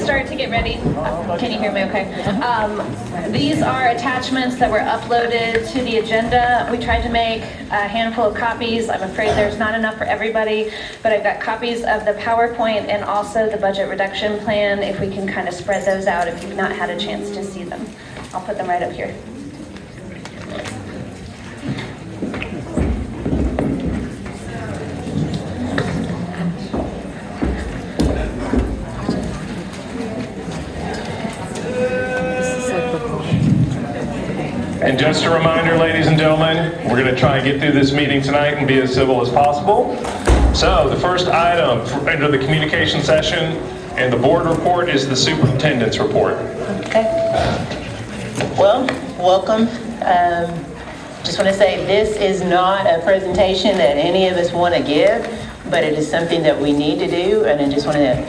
start to get ready. Can you hear me okay? These are attachments that were uploaded to the agenda. We tried to make a handful of copies. I'm afraid there's not enough for everybody, but I've got copies of the PowerPoint and also the budget reduction plan, if we can kind of spread those out if you've not had a chance to see them. I'll put them right up here. And just a reminder, ladies and gentlemen, we're going to try and get through this meeting tonight and be as civil as possible. So the first item under the communication session and the board report is the superintendent's report. Okay. Well, welcome. Just want to say this is not a presentation that any of us want to give, but it is something that we need to do. And I just want to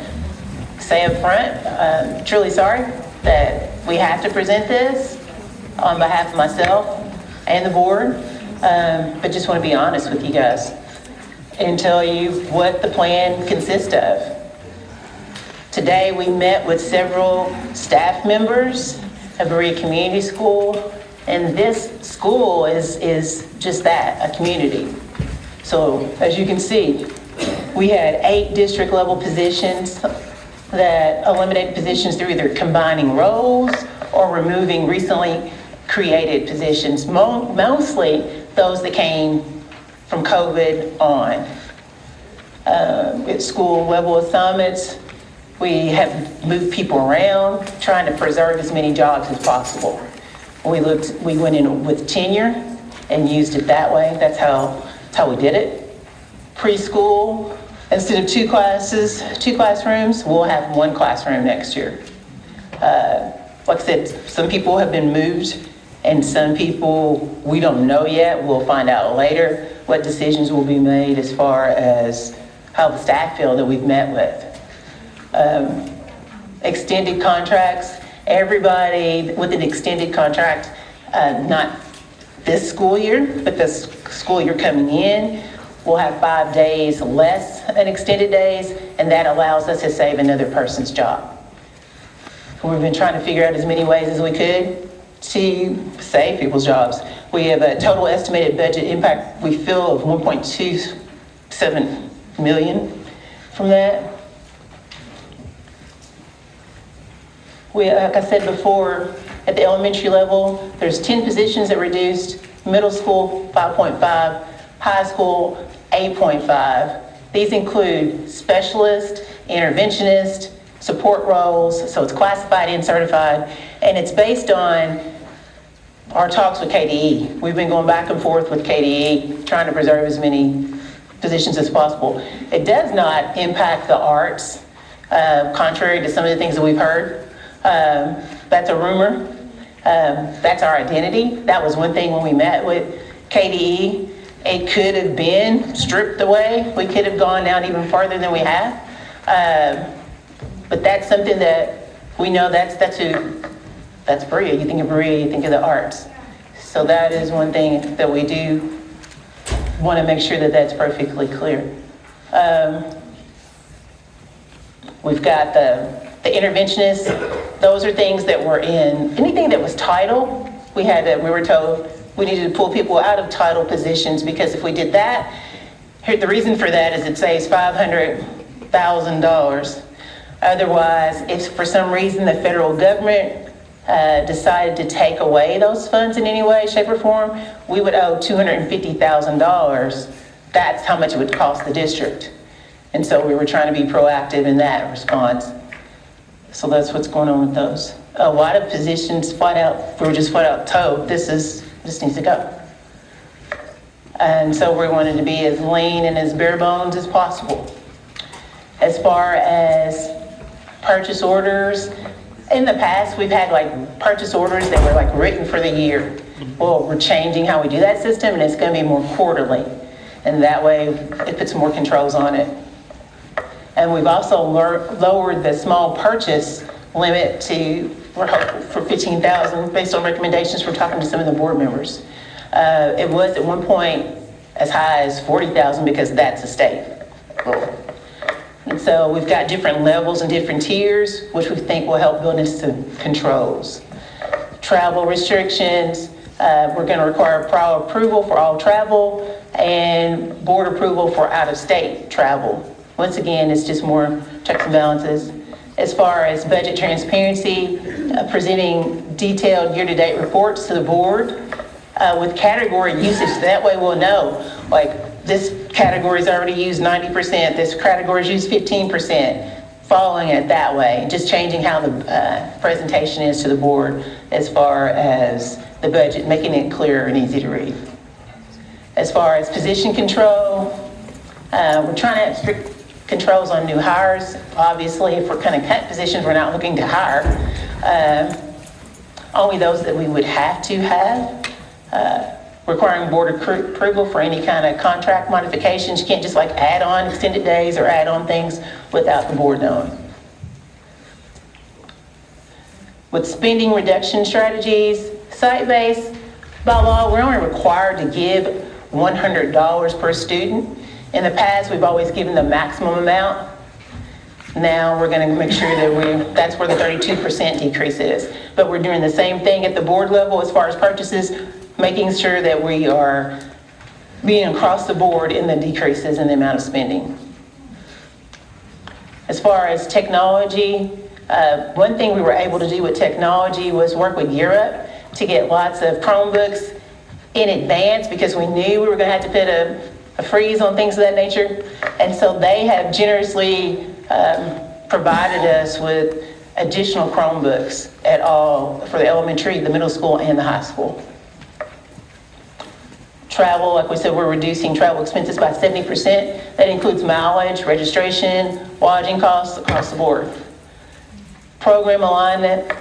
say up front, truly sorry that we have to present this on behalf of myself and the board, but just want to be honest with you guys and tell you what the plan consists of. Today we met with several staff members of Berea Community School, and this school is just that, a community. So as you can see, we had 8 district level positions that eliminated positions through either combining roles or removing recently created positions, mostly those that came from COVID on. At school level assignments, we have moved people around, trying to preserve as many jobs as possible. We went in with tenure and used it that way. That's how we did it. Preschool, instead of 2 classrooms, we'll have 1 classroom next year. Like I said, some people have been moved, and some people we don't know yet. We'll find out later what decisions will be made as far as how the staff feel that we've met with. Extended contracts, everybody with an extended contract, not this school year, but this school year coming in, will have 5 days less than extended days, and that allows us to save another person's job. We've been trying to figure out as many ways as we could to save people's jobs. We have a total estimated budget impact, we feel, of $1.27 million from that. Like I said before, at the elementary level, there's 10 positions that reduced, middle school 5.5, high school 8.5. These include specialist, interventionist, support roles, so it's classified and certified, and it's based on our talks with KDE. We've been going back and forth with KDE, trying to preserve as many positions as possible. It does not impact the arts, contrary to some of the things that we've heard. That's a rumor. That's our identity. That was one thing when we met with KDE. It could have been stripped away. We could have gone down even farther than we have. But that's something that we know that's Berea. You think of Berea, you think of the arts. So that is one thing that we do want to make sure that that's perfectly clear. We've got the interventionists. Those are things that were in anything that was title. We were told we needed to pull people out of title positions, because if we did that, the reason for that is it saves $500,000. Otherwise, if for some reason the federal government decided to take away those funds in any way, shape, or form, we would owe $250,000. That's how much it would cost the district. And so we were trying to be proactive in that response. So that's what's going on with those. A lot of positions we were just flat out told, this needs to go. And so we wanted to be as lean and as bare bones as possible. As far as purchase orders, in the past we've had purchase orders that were written for the year. Well, we're changing how we do that system, and it's going to be more quarterly, and that way it puts more controls on it. And we've also lowered the small purchase limit for $15,000 based on recommendations from talking to some of the board members. It was at one point as high as $40,000 because that's a state rule. So we've got different levels and different tiers, which we think will help build us some controls. Travel restrictions, we're going to require prior approval for all travel and board approval for out-of-state travel. Once again, it's just more checks and balances. As far as budget transparency, presenting detailed year-to-date reports to the board with category usage. That way we'll know, like, this category's already used 90%, this category's used 15%, following it that way, just changing how the presentation is to the board as far as the budget, making it clear and easy to read. As far as position control, we're trying to have strict controls on new hires. Obviously, if we're going to cut positions, we're not looking to hire. Only those that we would have to have. Requiring board approval for any kind of contract modifications. You can't just like add on extended days or add on things without the board knowing. With spending reduction strategies, site-based, by law, we're only required to give $100 per student. In the past, we've always given the maximum amount. Now we're going to make sure that that's where the 32% decrease is. But we're doing the same thing at the board level as far as purchases, making sure that we are being across the board in the decreases in the amount of spending. As far as technology, one thing we were able to do with technology was work with Europe to get lots of Chromebooks in advance because we knew we were going to have to put a freeze on things of that nature. And so they have generously provided us with additional Chromebooks for the elementary, the middle school, and the high school. Travel, like we said, we're reducing travel expenses by 70%. That includes mileage, registration, lodging costs across the board. Program alignment,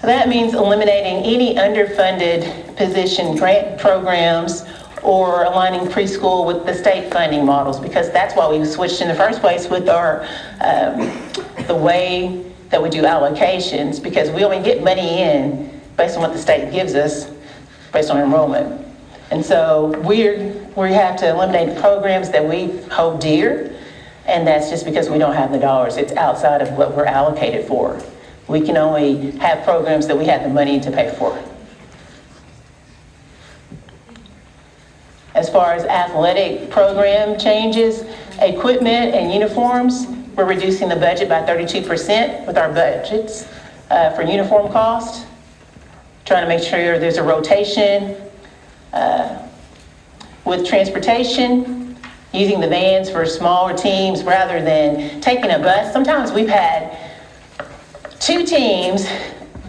that means eliminating any underfunded position grant programs or aligning preschool with the state funding models, because that's why we switched in the first place with our the way that we do allocations, because we only get money in based on what the state gives us based on enrollment. And so we have to eliminate programs that we hold dear, and that's just because we don't have the dollars. It's outside of what we're allocated for. We can only have programs that we have the money to pay for. As far as athletic program changes, equipment and uniforms, we're reducing the budget by 32% with our budgets for uniform cost. Trying to make sure there's a rotation. With transportation, using the vans for smaller teams rather than taking a bus. Sometimes we've had 2 teams,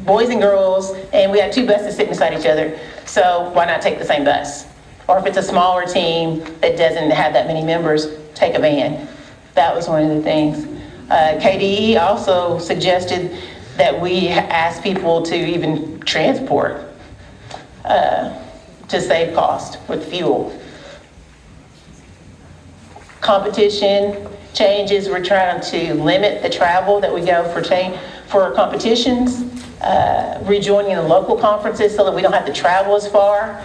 boys and girls, and we have 2 buses sitting beside each other. So why not take the same bus? Or if it's a smaller team that doesn't have that many members, take a van. That was one of the things. KDE also suggested that we ask people to even transport to save cost with fuel. Competition changes, we're trying to limit the travel that we go for competitions, rejoining the local conferences so that we don't have to travel as far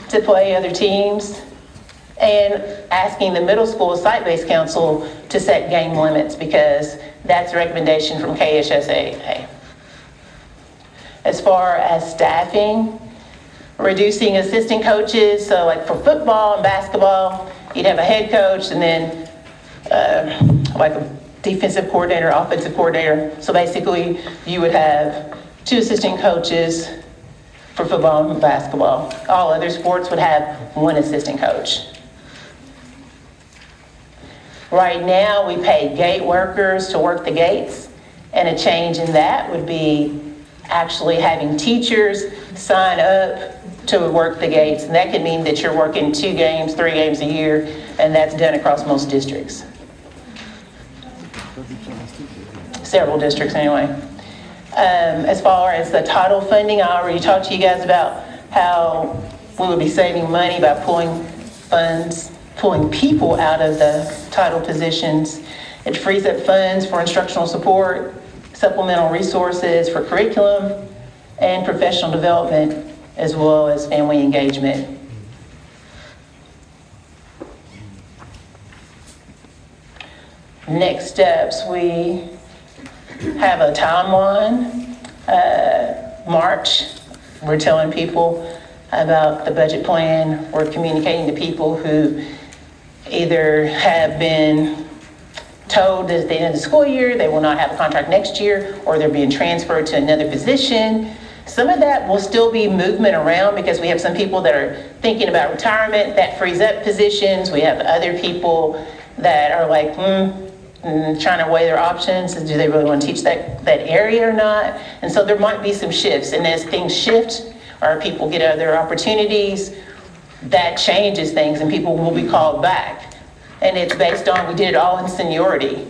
to play other teams, and asking the middle school site-based council to set game limits because that's a recommendation from KSSAA. As far as staffing, reducing assistant coaches, so like for football and basketball, you'd have a head coach and then like a defensive coordinator, offensive coordinator. So basically you would have 2 assistant coaches for football and basketball. All other sports would have 1 assistant coach. Right now we pay gate workers to work the gates, and a change in that would be actually having teachers sign up to work the gates, and that could mean that you're working 2 games, 3 games a year, and that's done across most districts. Several districts anyway. As far as the title funding, I already talked to you guys about how we would be saving money by pulling people out of the title positions. It frees up funds for instructional support, supplemental resources for curriculum, and professional development, as well as family engagement. Next steps, we have a timeline. March, we're telling people about the budget plan. We're communicating to people who either have been told at the end of the school year they will not have a contract next year, or they're being transferred to another position. Some of that will still be movement around because we have some people that are thinking about retirement. That frees up positions. We have other people that are like, trying to weigh their options. Do they really want to teach that area or not? And so there might be some shifts. And as things shift, or people get other opportunities, that changes things and people will be called back. And it's based on, we did it all in seniority,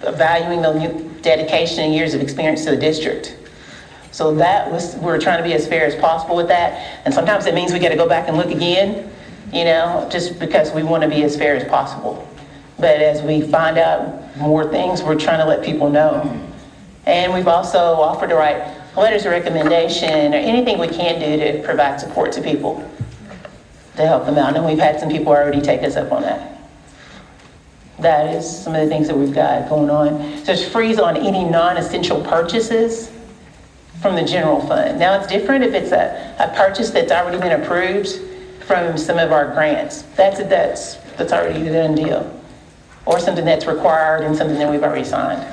valuing the dedication and years of experience to the district. So that was, we're trying to be as fair as possible with that. And sometimes it means we got to go back and look again, just because we want to be as fair as possible. But as we find out more things, we're trying to let people know. And we've also offered to write letters of recommendation or anything we can do to provide support to people to help them out. And we've had some people already take us up on that. That is some of the things that we've got going on. So it's freeze on any non-essential purchases from the general fund. Now it's different if it's a purchase that's already been approved from some of our grants. That's already a done deal. Or something that's required and something that we've already signed.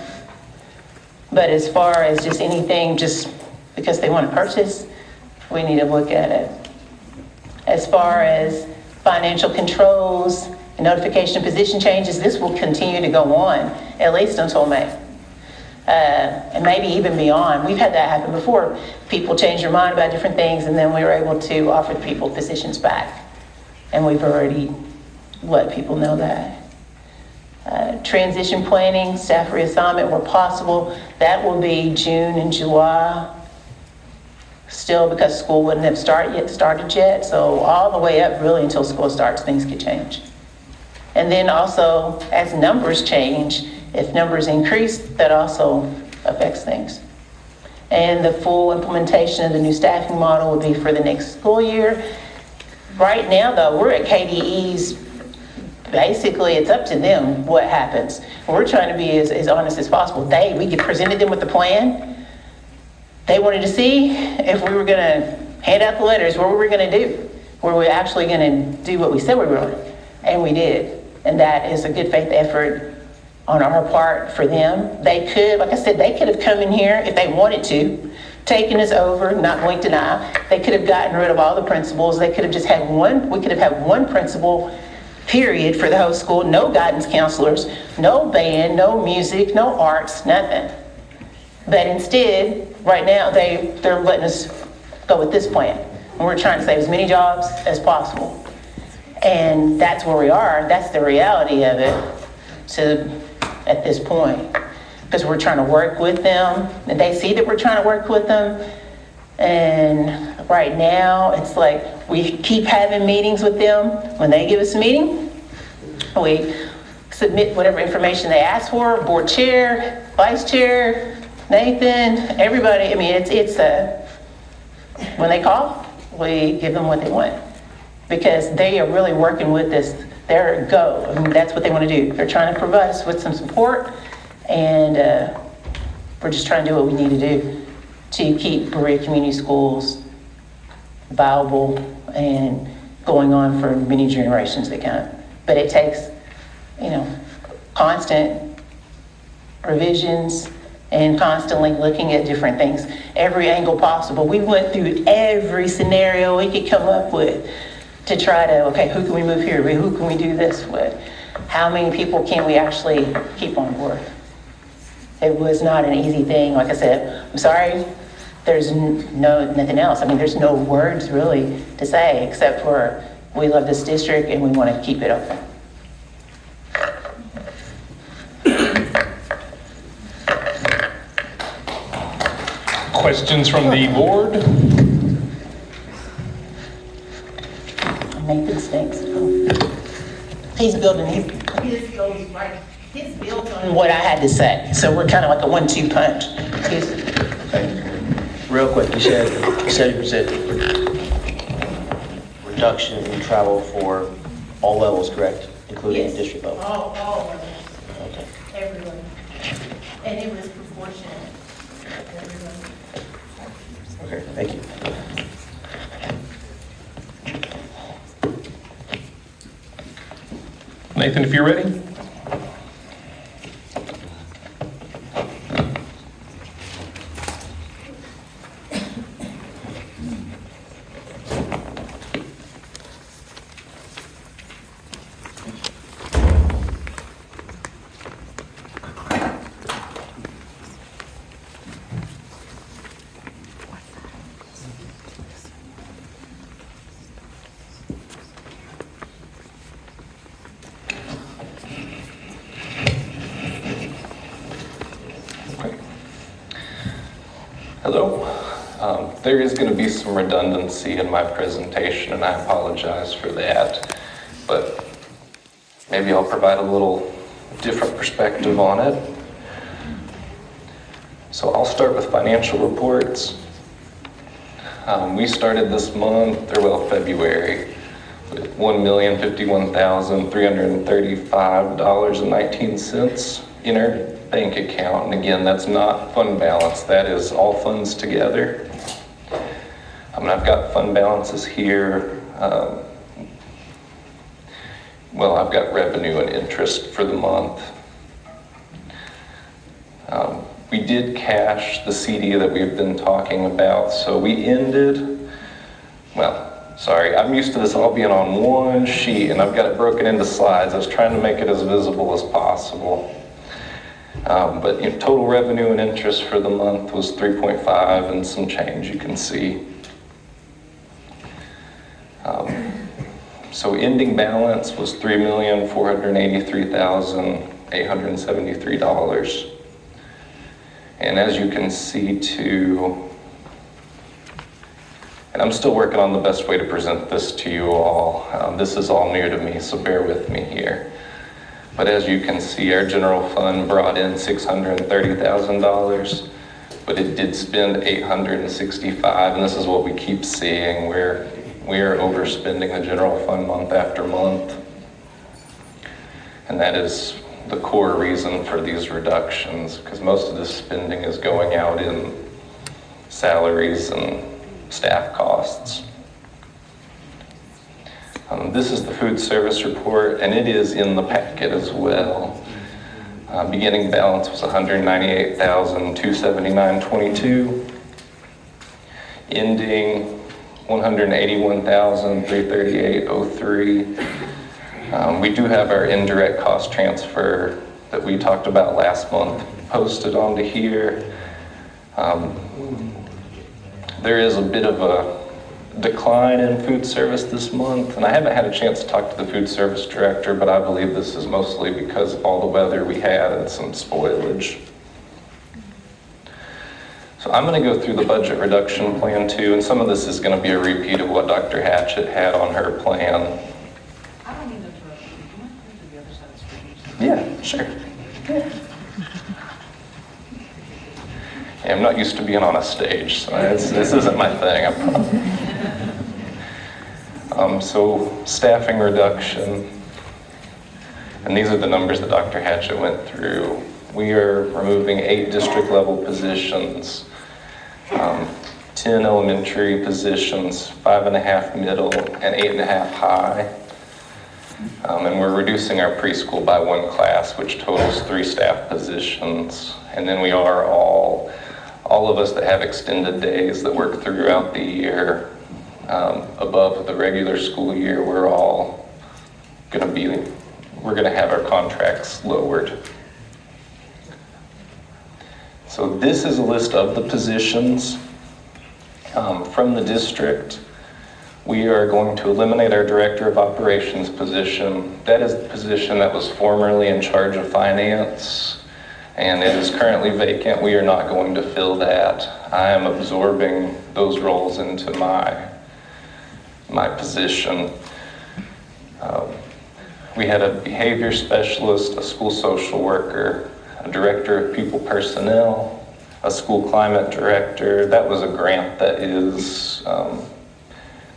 But as far as just anything, just because they want to purchase, we need to look at it. As far as financial controls, and notification of position changes, this will continue to go on at least until May. And maybe even beyond. We've had that happen before. People change their mind about different things and then we were able to offer people positions back. And we've already let people know that. Transition planning, staff reassignment where possible. That will be June and July. Still, because school wouldn't have started yet. So all the way up really until school starts, things could change. And then also, as numbers change, if numbers increase, that also affects things. And the full implementation of the new staffing model will be for the next school year. Right now, though, we're at KDE's, basically, it's up to them what happens. We're trying to be as honest as possible. We presented them with the plan. They wanted to see if we were gonna hand out the letters, what were we gonna do? Were we actually gonna do what we said we were going? And we did. And that is a good faith effort on our part for them. They could, like I said, they could have come in here if they wanted to, taken us over, not blinked an eye. They could have gotten rid of all the principals. They could have just had we could have had one principal, period, for the whole school. No guidance counselors, no band, no music, no arts, nothing. But instead, right now, they're letting us go with this plan. And we're trying to save as many jobs as possible. And that's where we are. That's the reality of it at this point. Because we're trying to work with them. And they see that we're trying to work with them. And right now, it's like we keep having meetings with them. When they give us a meeting, we submit whatever information they ask for. Board chair, vice chair, Nathan, everybody. I mean, when they call, we give them what they want. Because they are really working with us, their go. I mean, that's what they want to do. They're trying to provide us with some support, and we're just trying to do what we need to do to keep Berea Community Schools viable and going on for many generations that can. But it takes, constant revisions and constantly looking at different things, every angle possible. We went through every scenario we could come up with to try to, okay, who can we move here? Who can we do this with? How many people can we actually keep on board? It was not an easy thing. Like I said, I'm sorry, there's nothing else. I mean, there's no words really to say except for we love this district and we want to keep it open. Questions from the board? Nathan stinks. He's building, his goes right, his builds on what I had to say. So we're kind of like a 1-2 punch. Real quick, you said reduction in travel for all levels, correct? Including Yes. district level? All levels. Okay. Okay, thank you. Nathan, if you're ready. Hello. There is going to be some redundancy in my presentation, and I apologize for that, but maybe I'll provide a little different perspective on it. So I'll start with financial reports. We started this month, or well, February, with $1,051,335.19 in our bank account. And again, that's not fund balance, that is all funds together. And I've got fund balances here. Well, I've got revenue and interest for the month. We did cash the CD that we've been talking about, so we ended, well, sorry, I'm used to this all being on one sheet, and I've got it broken into slides. I was trying to make it as visible as possible. But total revenue and interest for the month was 3.5 and some change, you can see. So ending balance was $3,483,873. And as you can see too, and I'm still working on the best way to present this to you all. This is all new to me, so bear with me here. But as you can see, our general fund brought in $630,000, but it did spend $865, and this is what we keep seeing, where we are overspending the general fund month after month. And that is the core reason for these reductions, because most of this spending is going out in salaries and staff costs. This is the food service report, and it is in the packet as well. Beginning balance was $198,279.22. Ending $181,338.03. We do have our indirect cost transfer that we talked about last month posted onto here. There is a bit of a decline in food service this month, and I haven't had a chance to talk to the food service director, but I believe this is mostly because of all the weather we had and some spoilage. So I'm going to go through the budget reduction plan too, and some of this is going to be a repeat of what Dr. Hatchett had on her plan. I don't mean to interrupt you. Do you want to come to the other side of the screen? Yeah, sure. Yeah, I'm not used to being on a stage, so this isn't my thing, I promise. So staffing reduction, and these are the numbers that Dr. Hatchett went through. We are removing 8 district level positions, 10 elementary positions, 5.5 middle, and 8.5 high. And we're reducing our preschool by 1 class, which totals 3 staff positions. And then we are all of us that have extended days that work throughout the year, above the regular school year, we're going to have our contracts lowered. So this is a list of the positions from the district. We are going to eliminate our Director of Operations position. That is the position that was formerly in charge of finance, and it is currently vacant. We are not going to fill that. I am absorbing those roles into my position. We had a behavior specialist, a school social worker, a director of people personnel, a school climate director. That was a grant that ends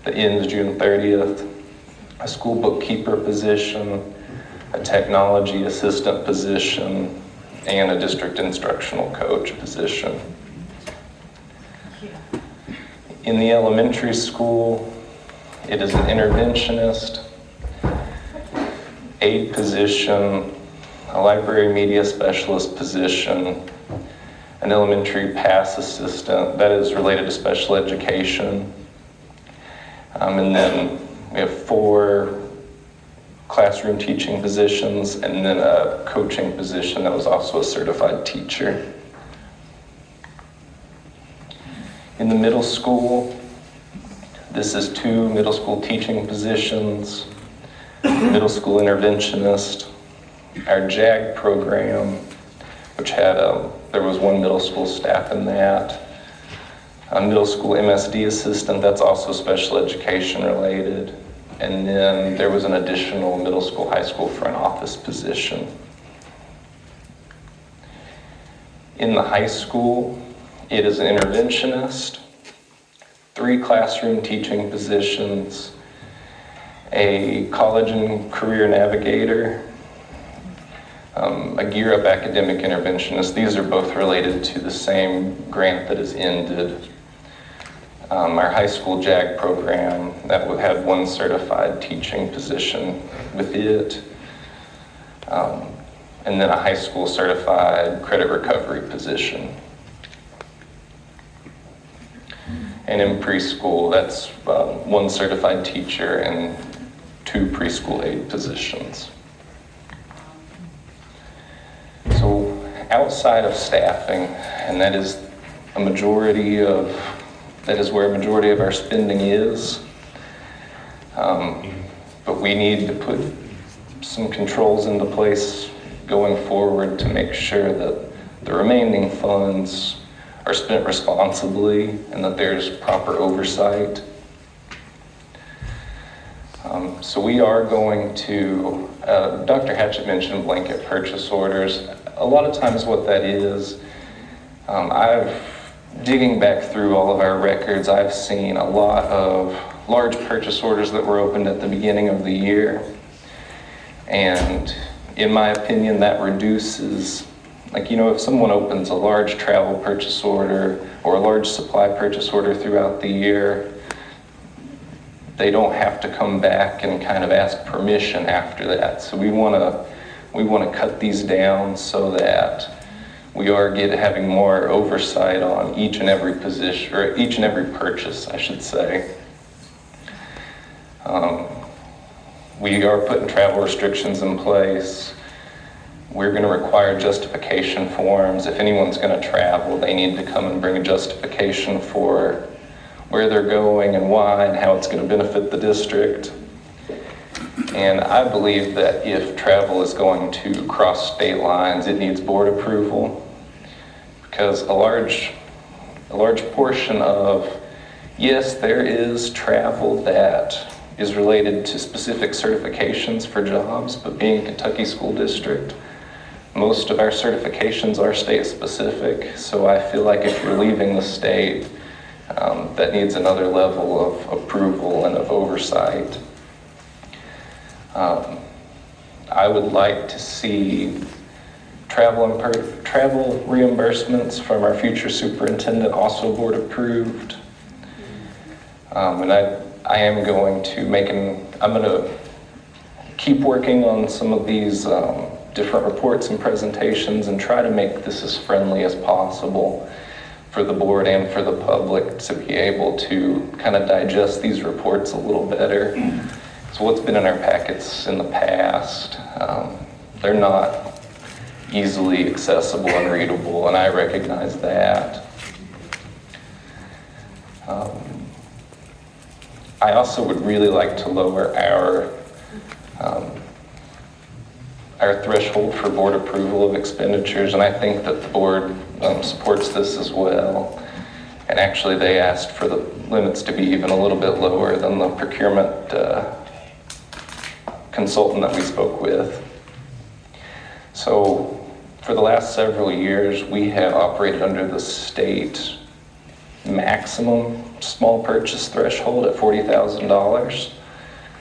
June 30th. A school bookkeeper position, a technology assistant position, and a district instructional coach position. In the elementary school, it is an interventionist, aide position, a library media specialist position, an elementary pass assistant that is related to special education. And then we have 4 classroom teaching positions and then a coaching position that was also a certified teacher. In the middle school, this is 2 middle school teaching positions, middle school interventionist, our JAG program, which had, there was 1 middle school staff in that, a middle school MSD assistant, that's also special education related, and then there was an additional middle school, high school front office position. In the high school, it is an interventionist, 3 classroom teaching positions, a college and career navigator, a Gear Up academic interventionist. These are both related to the same grant that has ended. Our high school JAG program that had 1 certified teaching position with it, and then a high school certified credit recovery position. And in preschool, that's 1 certified teacher and 2 preschool aide positions. So outside of staffing, and that is where a majority of our spending is, but we need to put some controls into place going forward to make sure that the remaining funds are spent responsibly and that there's proper oversight. So we are going to, Dr. Hatchett mentioned blanket purchase orders. A lot of times what that is, digging back through all of our records, I've seen a lot of large purchase orders that were opened at the beginning of the year. And in my opinion, that reduces, if someone opens a large travel purchase order or a large supply purchase order throughout the year, they don't have to come back and kind of ask permission after that. So we want to cut these down so that we are having more oversight on each and every position, or each and every purchase, I should say. We are putting travel restrictions in place. We're going to require justification forms. If anyone's going to travel, they need to come and bring a justification for where they're going and why and how it's going to benefit the district. And I believe that if travel is going to cross state lines, it needs board approval, because a large portion of, yes, there is travel that is related to specific certifications for jobs, but being a Kentucky school district, most of our certifications are state specific. So I feel like if you're leaving the state, that needs another level of approval and of oversight. I would like to see travel reimbursements from our future superintendent also board approved. And I am going to I'm going to keep working on some of these different reports and presentations and try to make this as friendly as possible for the board and for the public to be able to kind of digest these reports a little better. So what's been in our packets in the past, they're not easily accessible and readable, and I recognize that. I also would really like to lower our threshold for board approval of expenditures, and I think that the board supports this as well. And actually they asked for the limits to be even a little bit lower than the procurement consultant that we spoke with. So for the last several years, we have operated under the state maximum small purchase threshold at $40,000.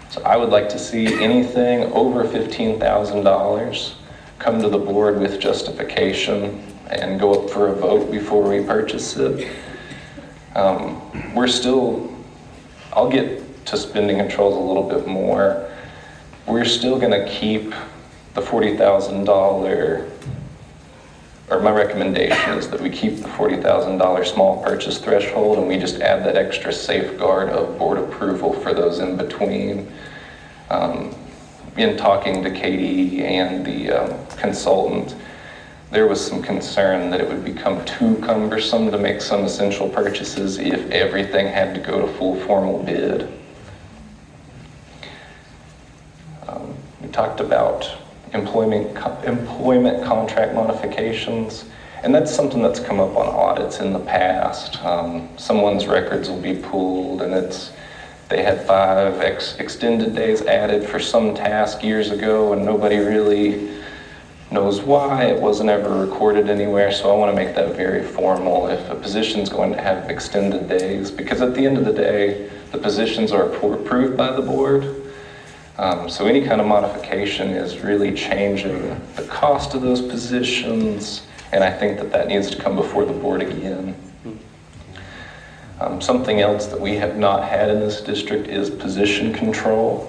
So I would like to see anything over $15,000 come to the board with justification and go up for a vote before we purchase it. We're still, I'll get to spending controls a little bit more. We're still gonna keep the $40,000, or my recommendation is that we keep the $40,000 small purchase threshold, and we just add that extra safeguard of board approval for those in between. In talking to Katie and the consultant, there was some concern that it would become too cumbersome to make some essential purchases if everything had to go to full formal bid. We talked about employment contract modifications, and that's something that's come up on audits in the past. Someone's records will be pulled, and they had 5 extended days added for some task years ago, and nobody really knows why. It wasn't ever recorded anywhere, so I want to make that very formal. If a position's going to have extended days, because at the end of the day, the positions are approved by the board. So any kind of modification is really changing the cost of those positions, and I think that needs to come before the board again. Something else that we have not had in this district is position control.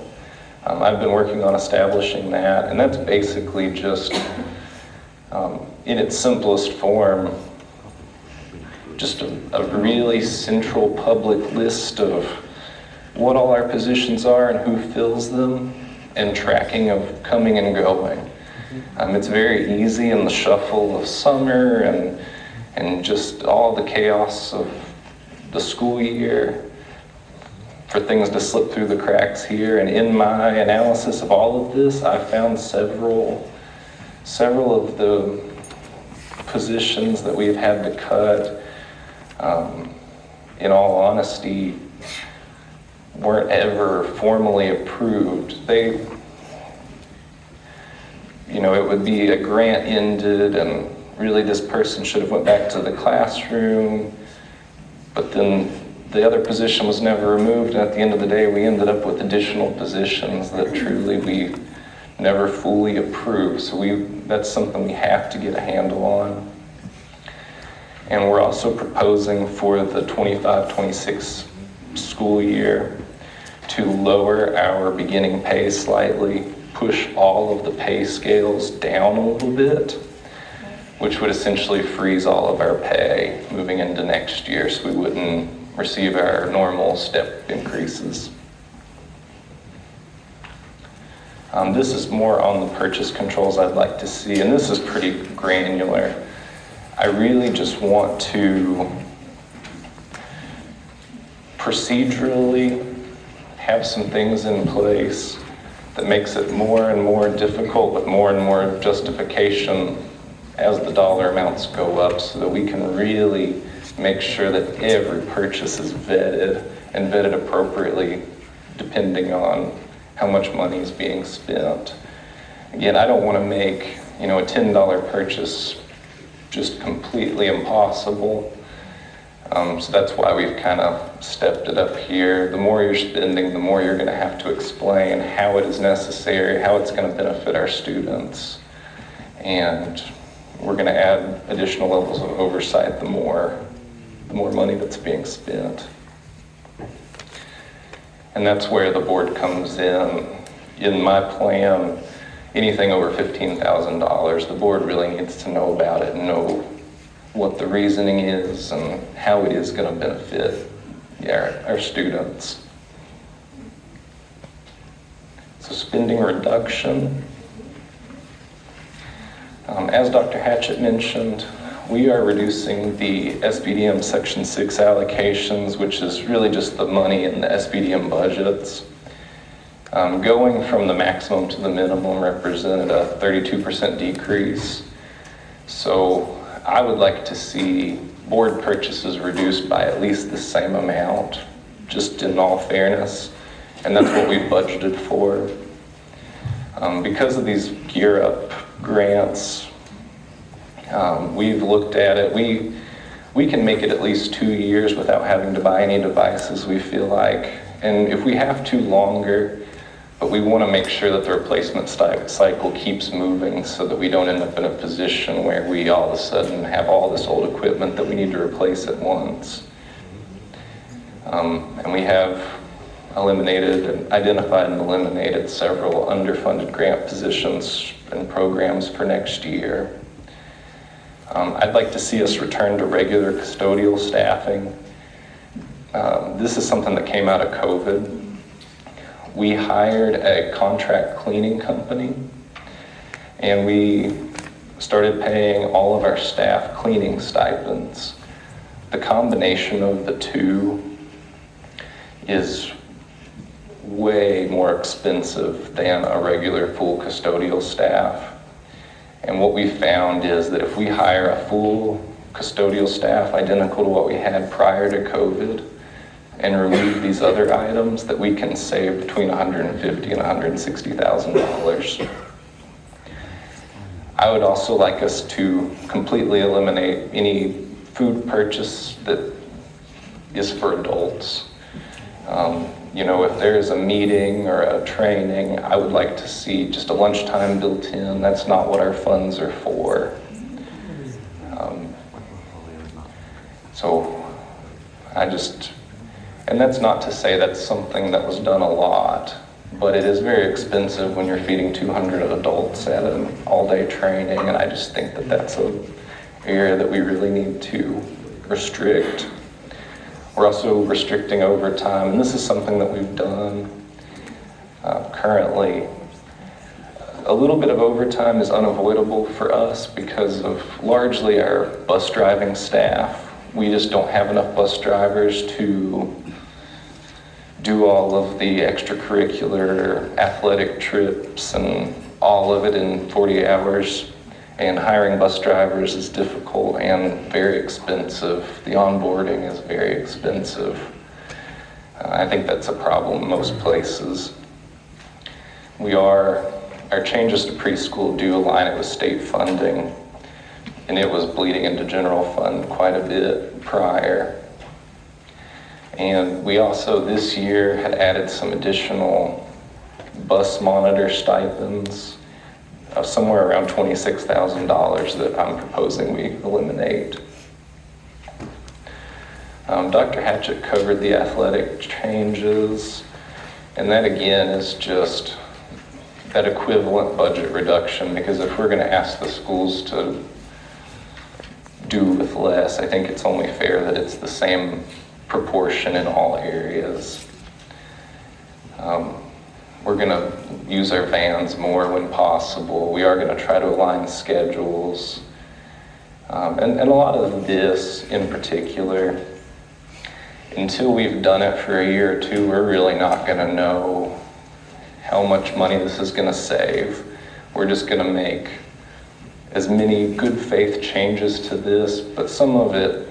I've been working on establishing that, and that's basically just, in its simplest form, just a really central public list of what all our positions are and who fills them, and tracking of coming and going. It's very easy in the shuffle of summer and just all the chaos of the school year for things to slip through the cracks here. And in my analysis of all of this, I found several of the positions that we've had to cut, in all honesty, weren't ever formally approved. It would be a grant ended, and really this person should have went back to the classroom, but then the other position was never removed, and at the end of the day, we ended up with additional positions that truly we never fully approved. So that's something we have to get a handle on. And we're also proposing for the 25-26 school year to lower our beginning pay slightly, push all of the pay scales down a little bit, which would essentially freeze all of our pay moving into next year, so we wouldn't receive our normal step increases. This is more on the purchase controls I'd like to see, and this is pretty granular. I really just want to procedurally have some things in place that makes it more and more difficult with more and more justification as the dollar amounts go up, so that we can really make sure that every purchase is vetted and vetted appropriately depending on how much money is being spent. Again, I don't want to make a $10 purchase just completely impossible. So that's why we've kind of stepped it up here. The more you're spending, the more you're going to have to explain how it is necessary, how it's going to benefit our students. And we're going to add additional levels of oversight the more money that's being spent. And that's where the board comes in. In my plan, anything over $15,000, the board really needs to know about it and know what the reasoning is and how it is going to benefit our students. So spending reduction. As Dr. Hatchett mentioned, we are reducing the SBDM Section 6 allocations, which is really just the money in the SBDM budgets. Going from the maximum to the minimum represented a 32% decrease. So I would like to see board purchases reduced by at least the same amount, just in all fairness, and that's what we've budgeted for. Because of these Gear Up grants, we've looked at it. We can make it at least 2 years without having to buy any devices, we feel like. And if we have to, longer, but we want to make sure that the replacement cycle keeps moving so that we don't end up in a position where we all of a sudden have all this old equipment that we need to replace at once. And we have identified and eliminated several underfunded grant positions and programs for next year. I'd like to see us return to regular custodial staffing. This is something that came out of COVID. We hired a contract cleaning company, and we started paying all of our staff cleaning stipends. The combination of the two is way more expensive than a regular full custodial staff. And what we found is that if we hire a full custodial staff identical to what we had prior to COVID and remove these other items, that we can save between $150,000 and $160,000. I would also like us to completely eliminate any food purchase that is for adults. You know, if there is a meeting or a training, I would like to see just a lunchtime built in. That's not what our funds are for. And that's not to say that's something that was done a lot, but it is very expensive when you're feeding 200 adults at an all-day training, and I just think that that's an area that we really need to restrict. We're also restricting overtime, and this is something that we've done currently. A little bit of overtime is unavoidable for us because of largely our bus driving staff. We just don't have enough bus drivers to do all of the extracurricular athletic trips and all of it in 40 hours. And hiring bus drivers is difficult and very expensive. The onboarding is very expensive. I think that's a problem in most places. Our changes to preschool do align it with state funding, and it was bleeding into general fund quite a bit prior. And we also this year had added some additional bus monitor stipends of somewhere around $26,000 that I'm proposing we eliminate. Dr. Hatchett covered the athletic changes, and that again is just that equivalent budget reduction, because if we're going to ask the schools to do with less, I think it's only fair that it's the same proportion in all areas. We're going to use our vans more when possible. We are going to try to align schedules. And a lot of this in particular, until we've done it for a year or two, we're really not going to know how much money this is going to save. We're just going to make as many good faith changes to this, but some of it,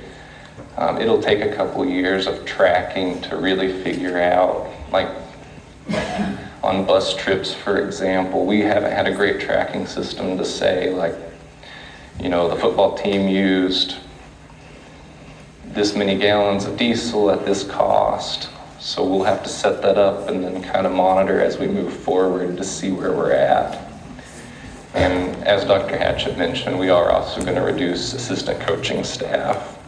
it'll take a couple years of tracking to really figure out, like on bus trips, for example, we haven't had a great tracking system to say, like, you know, the football team used this many gallons of diesel at this cost. So we'll have to set that up and then kind of monitor as we move forward to see where we're at. And as Dr. Hatchett mentioned, we are also going to reduce assistant coaching staff.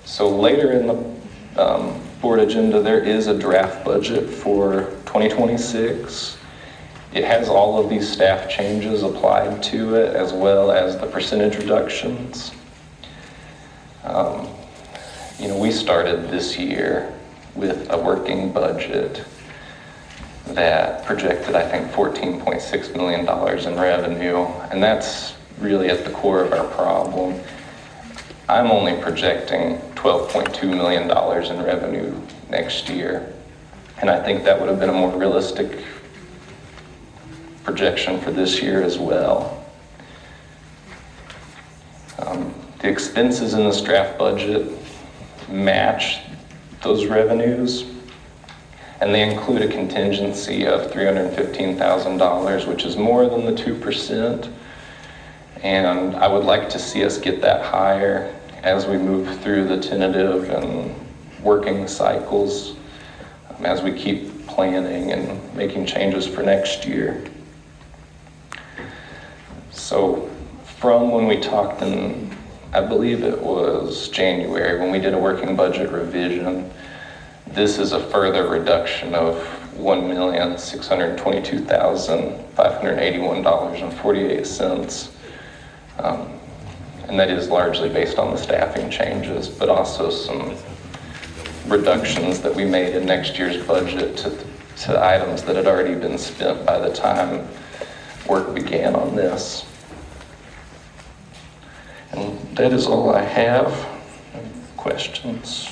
So later in the board agenda, there is a draft budget for 2026. It has all of these staff changes applied to it, as well as the percentage reductions. You know, we started this year with a working budget that projected, I think, $14.6 million in revenue, and that's really at the core of our problem. I'm only projecting $12.2 million in revenue next year, and I think that would have been a more realistic projection for this year as well. The expenses in this draft budget match those revenues, and they include a contingency of $315,000, which is more than the 2%, and I would like to see us get that higher as we move through the tentative and working cycles, as we keep planning and making changes for next year. So from when we talked in I believe it was January when we did a working budget revision. This is a further reduction of $1,622,581.48. And that is largely based on the staffing changes, but also some reductions that we made in next year's budget to items that had already been spent by the time work began on this. And that is all I have. Questions?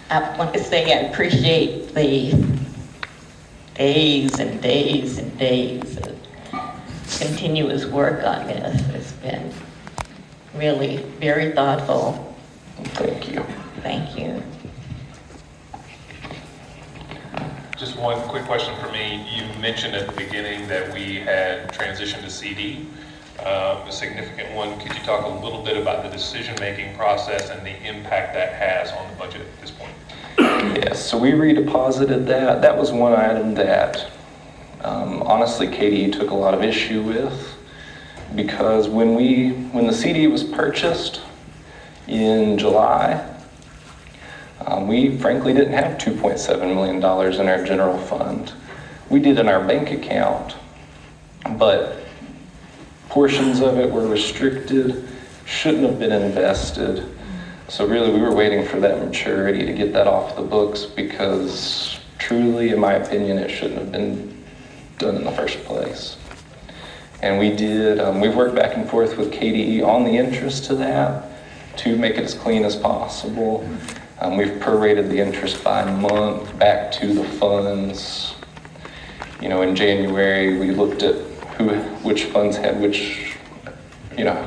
I want to say I appreciate the days and days and days of continuous work on this. It's been really very thoughtful. Thank you. Thank you. Just one quick question for me. You mentioned at the beginning that we had transitioned to CD, a significant one. Could you talk a little bit about the decision-making process and the impact that has on the budget at this point? Yes, so we redeposited that. That was one item that honestly KDE took a lot of issue with, because when the CD was purchased in July, we frankly didn't have $2.7 million in our general fund. We did in our bank account, but portions of it were restricted, shouldn't have been invested. So really we were waiting for that maturity to get that off the books, because truly, in my opinion, it shouldn't have been done in the first place. And we did, we've worked back and forth with KDE on the interest to that to make it as clean as possible. We've prorated the interest by month back to the funds. You know, in January, we looked at which funds had which,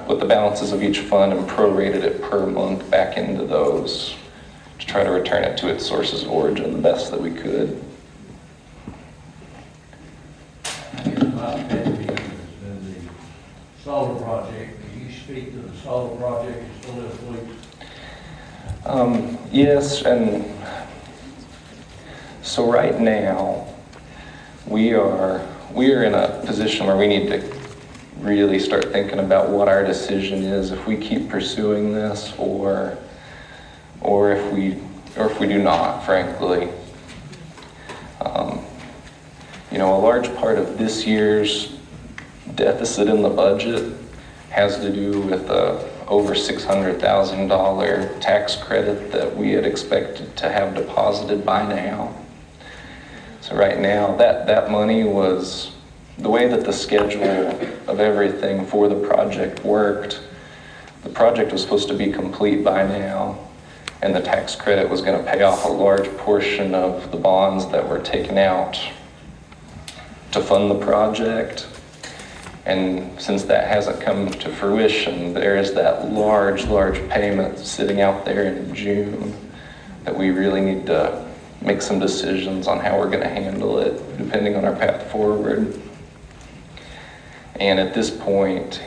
what the balances of each fund, and prorated it per month back into those to try to return it to its sources of origin the best that we could. My opinion has been the solar project. Can you speak to the solar project as well, please? Yes, and so right now we are in a position where we need to really start thinking about what our decision is, if we keep pursuing this or if we do not, frankly. A large part of this year's deficit in the budget has to do with over $600,000 tax credit that we had expected to have deposited by now. So right now, that money was, the way that the schedule of everything for the project worked, the project was supposed to be complete by now, and the tax credit was going to pay off a large portion of the bonds that were taken out to fund the project. And since that hasn't come to fruition, there is that large payment sitting out there in June that we really need to make some decisions on how we're going to handle it, depending on our path forward. And at this point,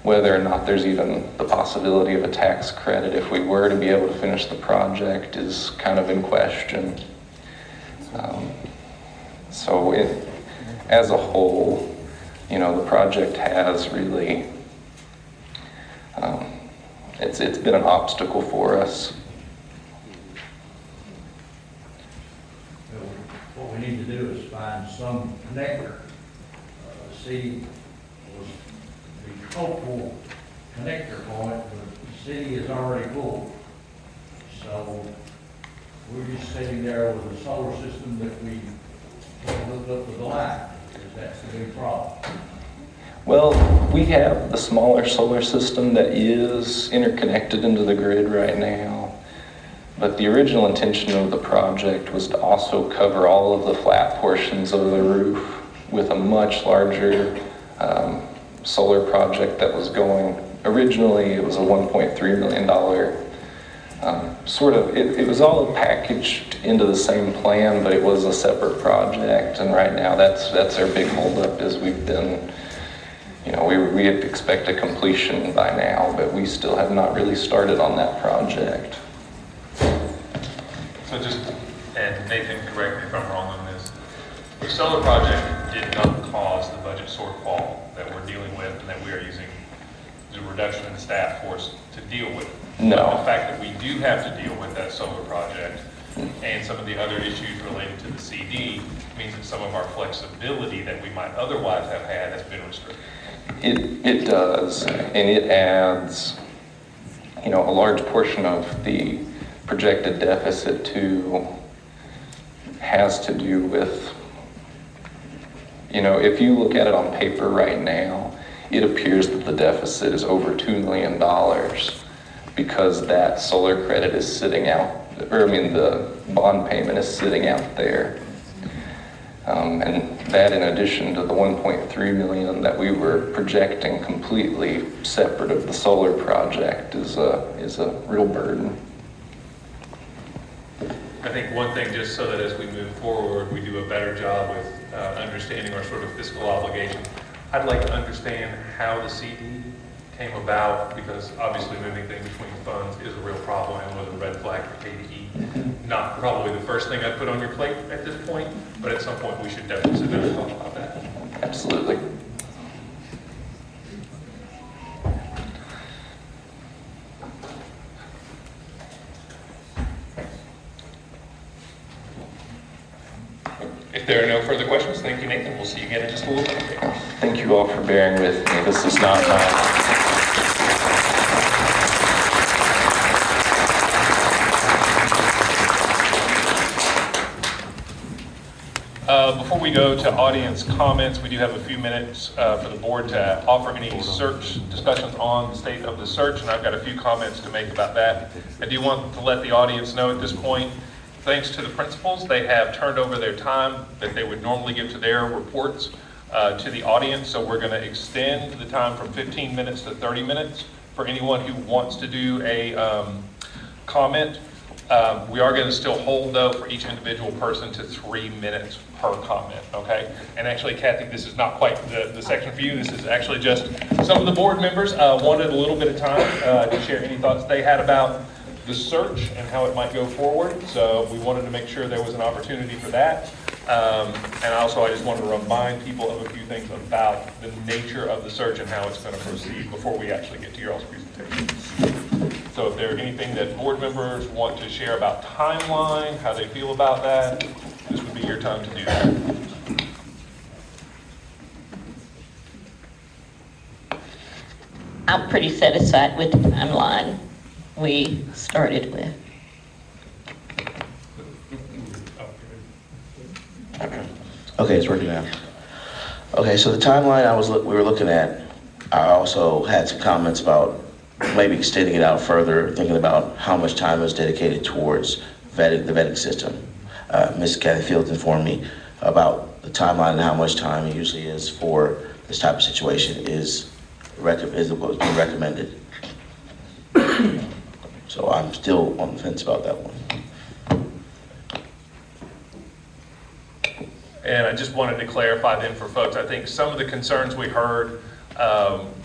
whether or not there's even the possibility of a tax credit if we were to be able to finish the project is kind of in question. So as a whole, the project has really, it's been an obstacle for us. What we need to do is find some connector. C was the hopeful connector point, but the city is already full. So we're just sitting there with a solar system that we can't hook up with the line. That's the big problem. Well, we have the smaller solar system that is interconnected into the grid right now, but the original intention of the project was to also cover all of the flat portions of the roof with a much larger solar project that was going. Originally, it was a $1.3 million it was all packaged into the same plan, but it was a separate project. And right now, that's our big holdup. Is we've been, we had expected completion by now, but we still have not really started on that project. So and Nathan, correct me if I'm wrong on this, the solar project did not cause the budget shortfall that we're dealing with and that we are using the reduction in staff force to deal with. No. But the fact that we do have to deal with that solar project and some of the other issues related to the CD means that some of our flexibility that we might otherwise have had has been restricted. It does, and it adds, a large portion of the projected deficit has to do with, if you look at it on paper right now, it appears that the deficit is over $2 million because that solar credit is sitting out, the bond payment is sitting out there. And that, in addition to the 1.3 million that we were projecting completely separate of the solar project, is a real burden. I think one thing, just so that as we move forward, we do a better job with understanding our sort of fiscal obligation, I'd like to understand how the CD came about, because obviously moving things between funds is a real problem and was a red flag for KDE. Not probably the first thing I'd put on your plate at this point, but at some point we should definitely sit down and talk about that. Absolutely. If there are no further questions, thank you, Nathan. We'll see you again in just a little bit. Thank you all for bearing with me. This is not my... Before we go to audience comments, we do have a few minutes for the board to offer any search discussions on the state of the search, and I've got a few comments to make about that. I do want to let the audience know at this point, thanks to the principals, they have turned over their time that they would normally give to their reports to the audience, so we're going to extend the time from 15 minutes to 30 minutes for anyone who wants to do a comment. We are going to still hold, though, for each individual person to 3 minutes per comment, okay? And actually, Kathy, this is not quite the section for you. This is actually just some of the board members wanted a little bit of time to share any thoughts they had about the search and how it might go forward. So we wanted to make sure there was an opportunity for that. And also, I just wanted to remind people of a few things about the nature of the search and how it's going to proceed before we actually get to your all's presentation. So if there's anything that board members want to share about timeline, how they feel about that, this would be your time to do that. I'm pretty satisfied with the timeline we started with. Okay, it's working now. Okay, so the timeline we were looking at, I also had some comments about maybe extending it out further, thinking about how much time is dedicated towards the vetting system. Ms. Kathy Fields informed me about the timeline and how much time it usually is for this type of situation is what's being recommended. So I'm still on the fence about that one. And I just wanted to clarify then for folks, I think some of the concerns we heard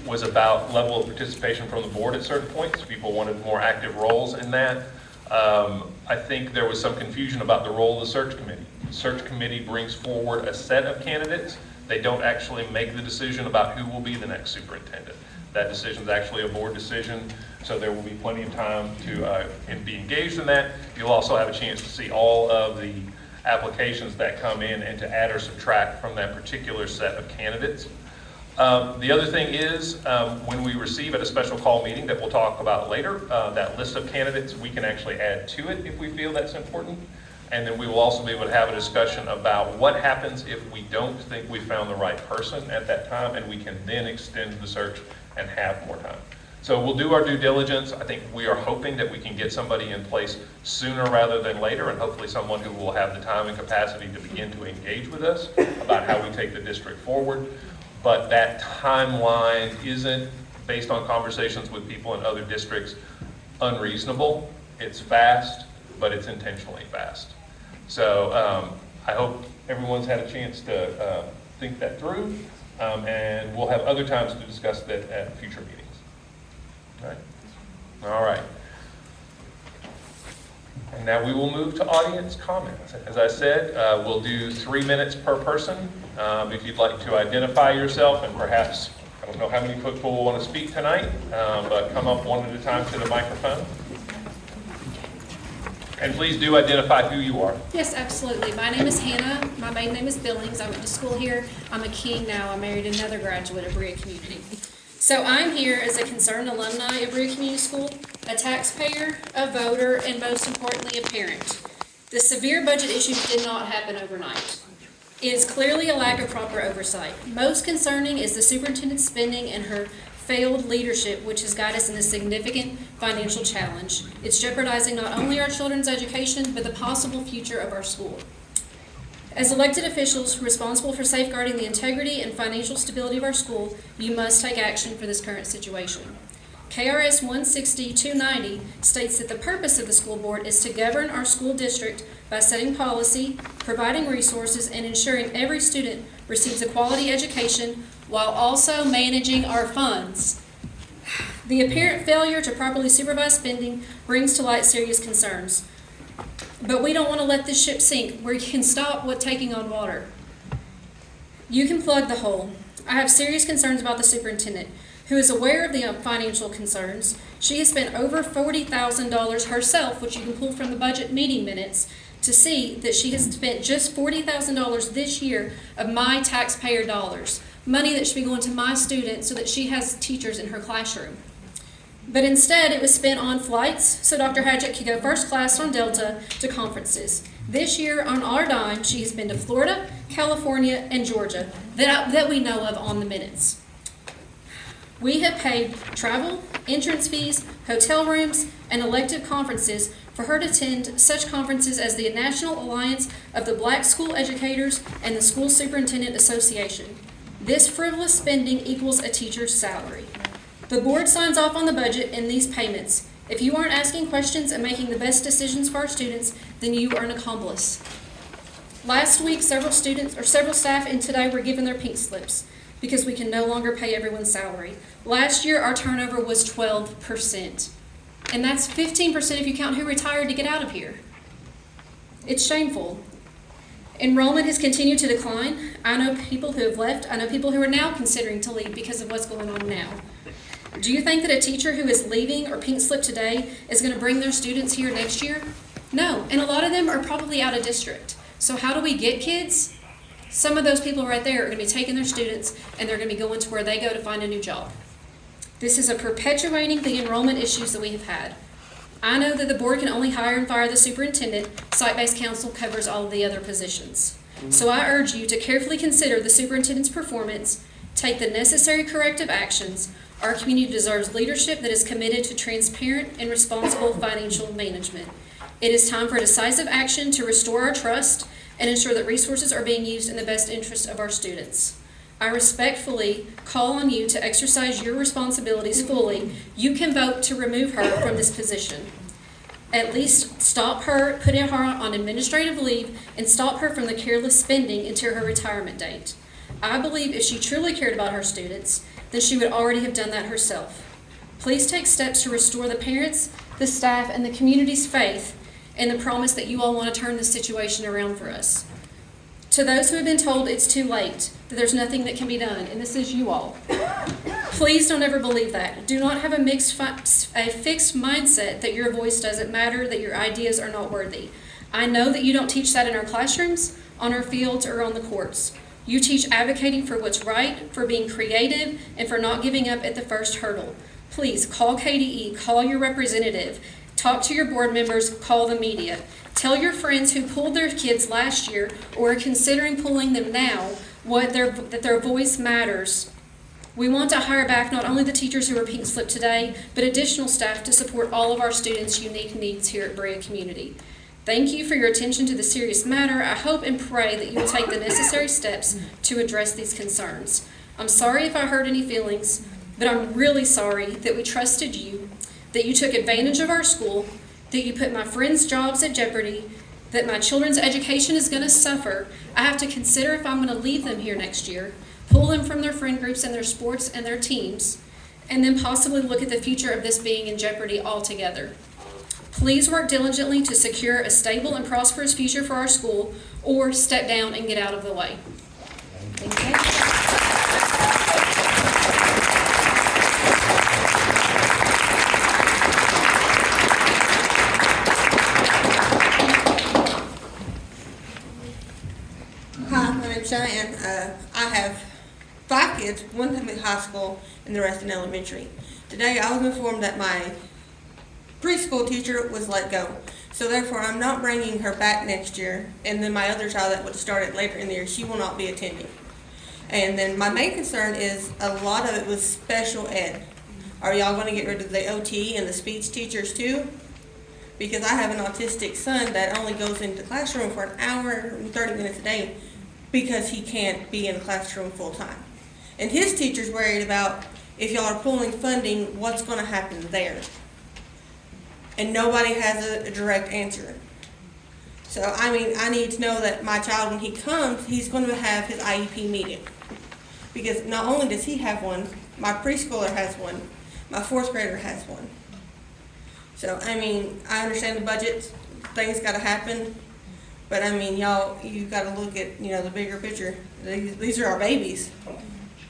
was about level of participation from the board at certain points. People wanted more active roles in that. I think there was some confusion about the role of the search committee. The search committee brings forward a set of candidates. They don't actually make the decision about who will be the next superintendent. That decision is actually a board decision, so there will be plenty of time to be engaged in that. You'll also have a chance to see all of the applications that come in and to add or subtract from that particular set of candidates. The other thing is, when we receive at a special call meeting that we'll talk about later, that list of candidates, we can actually add to it if we feel that's important. And then we will also be able to have a discussion about what happens if we don't think we found the right person at that time, and we can then extend the search and have more time. So we'll do our due diligence. I think we are hoping that we can get somebody in place sooner rather than later, and hopefully someone who will have the time and capacity to begin to engage with us about how we take the district forward. But that timeline isn't, based on conversations with people in other districts, unreasonable. It's fast, but it's intentionally fast. So I hope everyone's had a chance to think that through, and we'll have other times to discuss that at future meetings. All right. And now we will move to audience comments. As I said, we'll do 3 minutes per person. If you'd like to identify yourself and perhaps, I don't know how many people will want to speak tonight, but come up one at a time to the microphone. And please do identify who you are. Yes, absolutely. My name is Hannah. My maiden name is Billings. I went to school here. I'm a King now. I married another graduate of Berea Community. So I'm here as a concerned alumni of Berea Community School, a taxpayer, a voter, and most importantly, a parent. The severe budget issues did not happen overnight. It is clearly a lack of proper oversight. Most concerning is the superintendent's spending and her failed leadership, which has got us in a significant financial challenge. It's jeopardizing not only our children's education, but the possible future of our school. As elected officials responsible for safeguarding the integrity and financial stability of our school, you must take action for this current situation. KRS 160-290 states that the purpose of the school board is to govern our school district by setting policy, providing resources, and ensuring every student receives a quality education while also managing our funds. The apparent failure to properly supervise spending brings to light serious concerns. But we don't want to let this ship sink where you can stop taking on water. You can plug the hole. I have serious concerns about the superintendent, who is aware of the financial concerns. She has spent over $40,000 herself, which you can pull from the budget meeting minutes, to see that she has spent just $40,000 this year of my taxpayer dollars, money that should be going to my students so that she has teachers in her classroom. But instead, it was spent on flights so Dr. Hadgett could go first class on Delta to conferences. This year, on our dime, she has been to Florida, California, and Georgia that we know of on the minutes. We have paid travel, entrance fees, hotel rooms, and elective conferences for her to attend such conferences as the National Alliance of the Black School Educators and the School Superintendent Association. This frivolous spending equals a teacher's salary. The board signs off on the budget and these payments. If you aren't asking questions and making the best decisions for our students, then you are an accomplice. Last week, several staff and today were given their pink slips because we can no longer pay everyone's salary. Last year, our turnover was 12%. And that's 15% if you count who retired to get out of here. It's shameful. Enrollment has continued to decline. I know people who have left. I know people who are now considering to leave because of what's going on now. Do you think that a teacher who is leaving or pink slip today is going to bring their students here next year? No, and a lot of them are probably out of district. So how do we get kids? Some of those people right there are going to be taking their students and they're going to be going to where they go to find a new job. This is perpetuating the enrollment issues that we have had. I know that the board can only hire and fire the superintendent. Site-based counsel covers all of the other positions. So I urge you to carefully consider the superintendent's performance, take the necessary corrective actions. Our community deserves leadership that is committed to transparent and responsible financial management. It is time for decisive action to restore our trust and ensure that resources are being used in the best interest of our students. I respectfully call on you to exercise your responsibilities fully. You can vote to remove her from this position. At least stop her, putting her on administrative leave, and stop her from the careless spending until her retirement date. I believe if she truly cared about her students, then she would already have done that herself. Please take steps to restore the parents, the staff, and the community's faith in the promise that you all want to turn this situation around for us. To those who have been told it's too late, that there's nothing that can be done, and this is you all, please don't ever believe that. Do not have a fixed mindset that your voice doesn't matter, that your ideas are not worthy. I know that you don't teach that in our classrooms, on our fields, or on the courts. You teach advocating for what's right, for being creative, and for not giving up at the first hurdle. Please call KDE, call your representative, talk to your board members, call the media. Tell your friends who pulled their kids last year or are considering pulling them now that their voice matters. We want to hire back not only the teachers who are pink slip today, but additional staff to support all of our students' unique needs here at Berea Community. Thank you for your attention to the serious matter. I hope and pray that you will take the necessary steps to address these concerns. I'm sorry if I hurt any feelings, but I'm really sorry that we trusted you, that you took advantage of our school, that you put my friends' jobs at jeopardy, that my children's education is going to suffer. I have to consider if I'm going to leave them here next year, pull them from their friend groups and their sports and their teams, and then possibly look at the future of this being in jeopardy altogether. Please work diligently to secure a stable and prosperous future for our school, or step down and get out of the way. Thank you. Hi, my name's Cheyenne. I have 5 kids, one in high school and the rest in elementary. Today I was informed that my preschool teacher was let go. So therefore I'm not bringing her back next year. And then my other child that would have started later in the year, she will not be attending. And then my main concern is a lot of it was special ed. Are y'all going to get rid of the OT and the speech teachers too? Because I have an autistic son that only goes into the classroom for an hour and 30 minutes a day because he can't be in the classroom full time. And his teacher's worried about if y'all are pulling funding, what's going to happen there? And nobody has a direct answer. So, I mean, I need to know that my child, when he comes, he's going to have his IEP meeting. Because not only does he have one, my preschooler has one, my 4th grader has one. So, I mean, I understand the budget, things gotta happen, but I mean, y'all, you gotta look at, the bigger picture. These are our babies.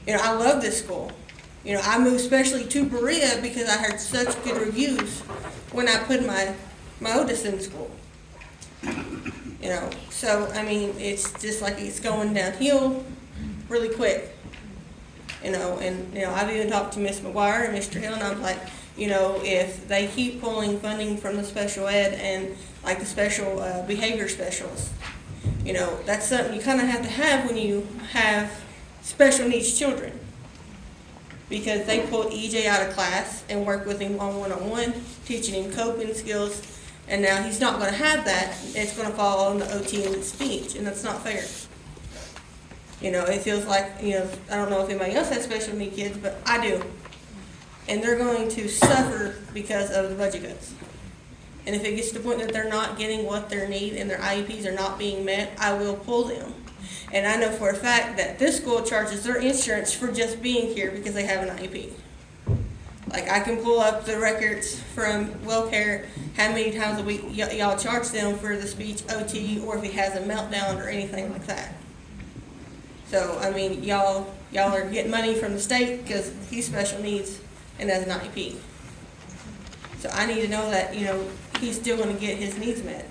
I love this school. I moved especially to Berea because I heard such good reviews when I put my oldest in school. So, I mean, it's just like it's going downhill really quick. And, I've even talked to Miss McGuire and Mr. Hill, and I'm like, if they keep pulling funding from the special ed and like the special behavior specialists, that's something you kind of have when you have special needs children. Because they pulled EJ out of class and work with him on one-on-one, teaching him coping skills, and now he's not going to have that. It's going to fall on the OT and the speech, and that's not fair. It feels like, I don't know if anybody else has special need kids, but I do. And they're going to suffer because of the budget cuts. And if it gets to the point that they're not getting what they need and their IEPs are not being met, I will pull them. And I know for a fact that this school charges their insurance for just being here because they have an IEP. Like, I can pull up the records from WellCare, how many times a week y'all charge them for the speech OT, or if he has a meltdown or anything like that. So, I mean, y'all are getting money from the state because he's special needs and has an IEP. So I need to know that, he's still going to get his needs met.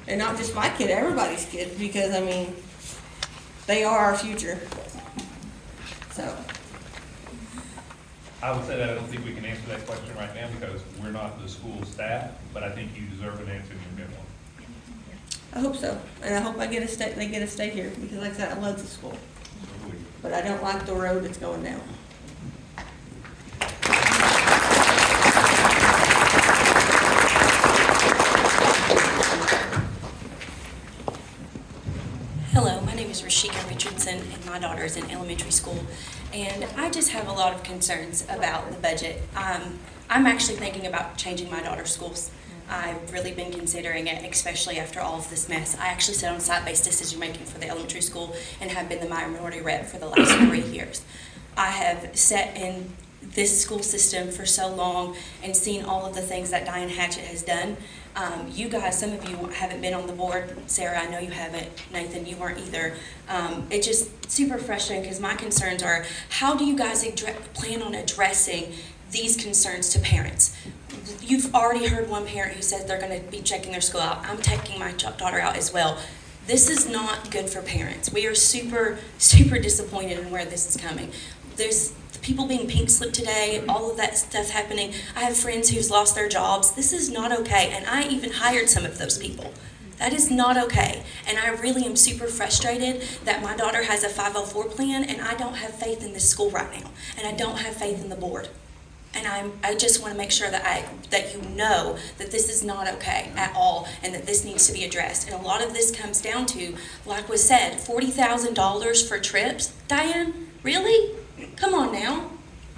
And not just my kid, everybody's kid, because, I mean, they are our future. So. I would say that I don't think we can answer that question right now because we're not the school staff, but I think you deserve an answer and you'll get one. I hope so. And I hope they get to stay here, because like I said, I love the school. But I don't like the road that's going down. Hello, my name is Rashika Richardson, and my daughter is in elementary school, and I just have a lot of concerns about the budget. I'm actually thinking about changing my daughter's schools. I've really been considering it, especially after all of this mess. I actually sit on site-based decision-making for the elementary school and have been the minority rep for the last 3 years. I have sat in this school system for so long and seen all of the things that Diane Hatchett has done. You guys, some of you haven't been on the board. Sarah, I know you haven't. Nathan, you weren't either. It's just super frustrating because my concerns are, how do you guys plan on addressing these concerns to parents? You've already heard one parent who says they're going to be checking their school out. I'm taking my daughter out as well. This is not good for parents. We are super, super disappointed in where this is coming. There's people being pink slipped today, all of that stuff happening. I have friends who's lost their jobs. This is not okay, and I even hired some of those people. That is not okay, and I really am super frustrated that my daughter has a 504 plan, and I don't have faith in this school right now, and I don't have faith in the board. And I just want to make sure that you know that this is not okay at all, and that this needs to be addressed. And a lot of this comes down to, like was said, $40,000 for trips. Diane, really? Come on now.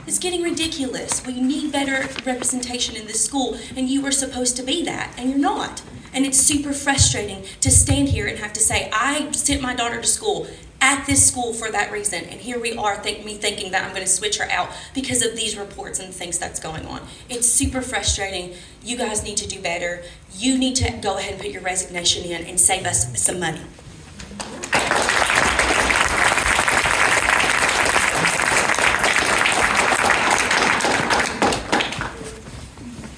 It's getting ridiculous. We need better representation in this school, and you were supposed to be that, and you're not. And it's super frustrating to stand here and have to say, I sent my daughter to school, at this school for that reason. And here we are, thinking that I'm going to switch her out because of these reports and things that's going on. It's super frustrating. You guys need to do better. You need to go ahead and put your resignation in and save us some money.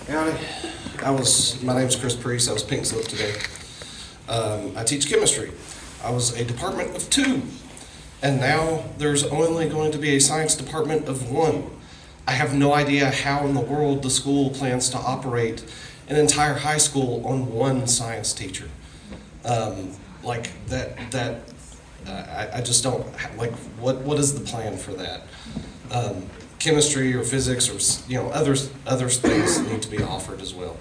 Howdy. My name's Chris Priest. I was pink slip today. I teach chemistry. I was a department of 2, and now there's only going to be a science department of 1. I have no idea how in the world the school plans to operate an entire high school on 1 science teacher. Like that, I just don't, like, what is the plan for that? Chemistry or physics or, you know, other things need to be offered as well.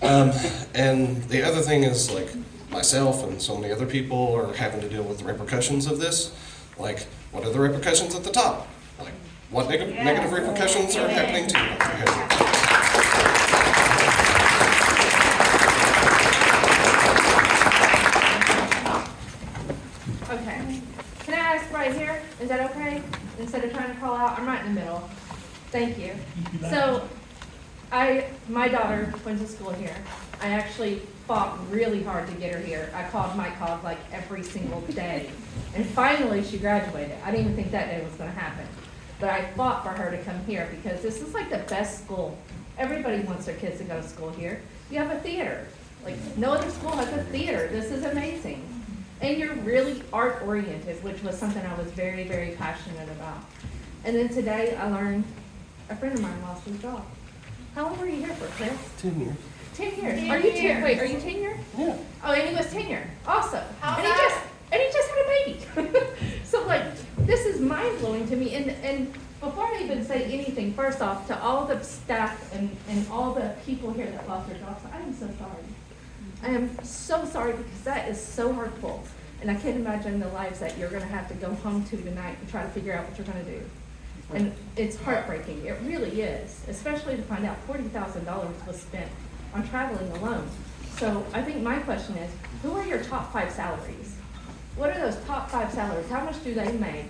And the other thing is, like, myself and so many other people are having to deal with the repercussions of this. Like, what are the repercussions at the top? Like, what negative repercussions are happening to you? Okay. Can I ask right here? Is that okay? Instead of trying to call out, I'm right in the middle. Thank you. So, my daughter went to school here. I actually fought really hard to get her here. I called Mike Hogg like every single day. And finally she graduated. I didn't even think that day was gonna happen. But I fought for her to come here because this is like the best school. Everybody wants their kids to go to school here. You have a theater. Like, no other school has a theater. This is amazing. And you're really art oriented, which was something I was very, very passionate about. And then today I learned a friend of mine lost his job. How long were you here for, Chris? 10 years. 10 years. Are you wait, are you tenure? Yeah. Oh, and he was tenure. Awesome. How's and that? he just had a baby. So like, this is mind blowing to me. And before I even say anything, first off, to all the staff and all the people here that lost their jobs, I am so sorry. I am so sorry because that is so hurtful. And I can't imagine the lives that you're gonna have to go home to tonight and try to figure out what you're gonna do. And it's heartbreaking, it really is, especially to find out $40,000 was spent on traveling alone. So I think my question is, who are your top 5 salaries? What are those top 5 salaries? How much do they make?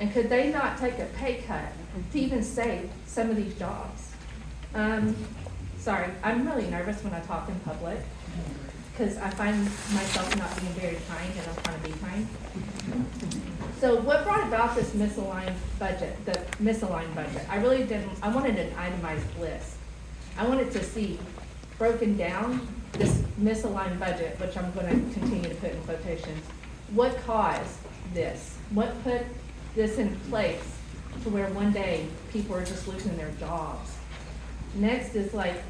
And could they not take a pay cut to even save some of these jobs? Sorry, I'm really nervous when I talk in public because I find myself not being very kind and I'm trying to be kind. So what brought about this misaligned budget, I wanted an itemized list. I wanted to see broken down this misaligned budget, which I'm gonna continue to put in quotations. What caused this? What put this in place to where one day people are just losing their jobs? Next is like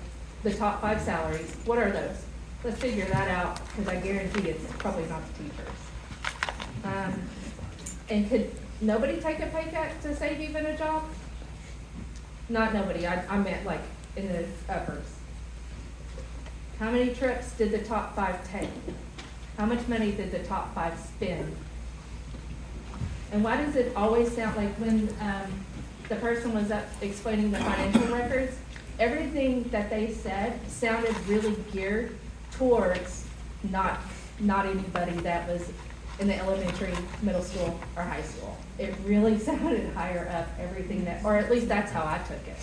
the top 5 salaries. What are those? Let's figure that out because I guarantee it's probably not the teachers. And could nobody take a pay cut to save even a job? Not nobody, I meant like in the uppers. How many trips did the top 5 take? How much money did the top 5 spend? And why does it always sound like when the person was up explaining the financial records, everything that they said sounded really geared towards not anybody that was in the elementary, middle school, or high school. It really sounded higher up, everything that, or at least that's how I took it.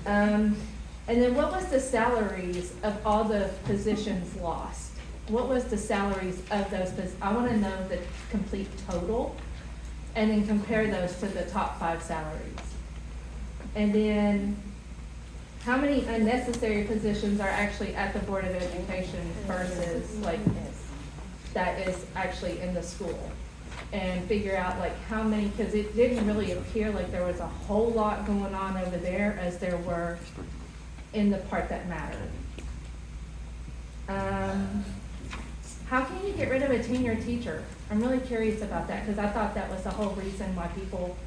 And then what was the salaries of all the positions lost? What was the salaries of those positions? I want to know the complete total and then compare those to the top 5 salaries. And then how many unnecessary positions are actually at the Board of Education versus like that is actually in the school? And figure out like how many, because it didn't really appear like there was a whole lot going on over there as there were in the part that mattered. How can you get rid of a tenured teacher? I'm really curious about that because I thought that was the whole reason why people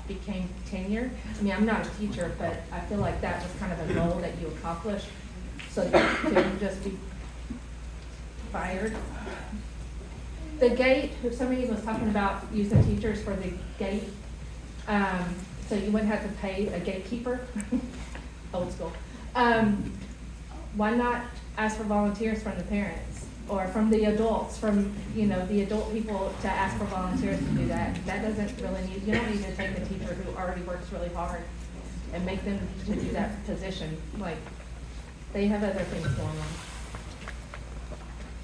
became tenured. I mean, I'm not a teacher, but I feel like that was kind of a goal that you accomplished so that you couldn't just be fired. The gate, somebody was talking about using teachers for the gate, so you wouldn't have to pay a gatekeeper, old school. Why not ask for volunteers from the parents? or from the adults, from, you know, the adult people to ask for volunteers to do that. That doesn't really need, you don't need to take a teacher who already works really hard and make them to do that position. Like, they have other things going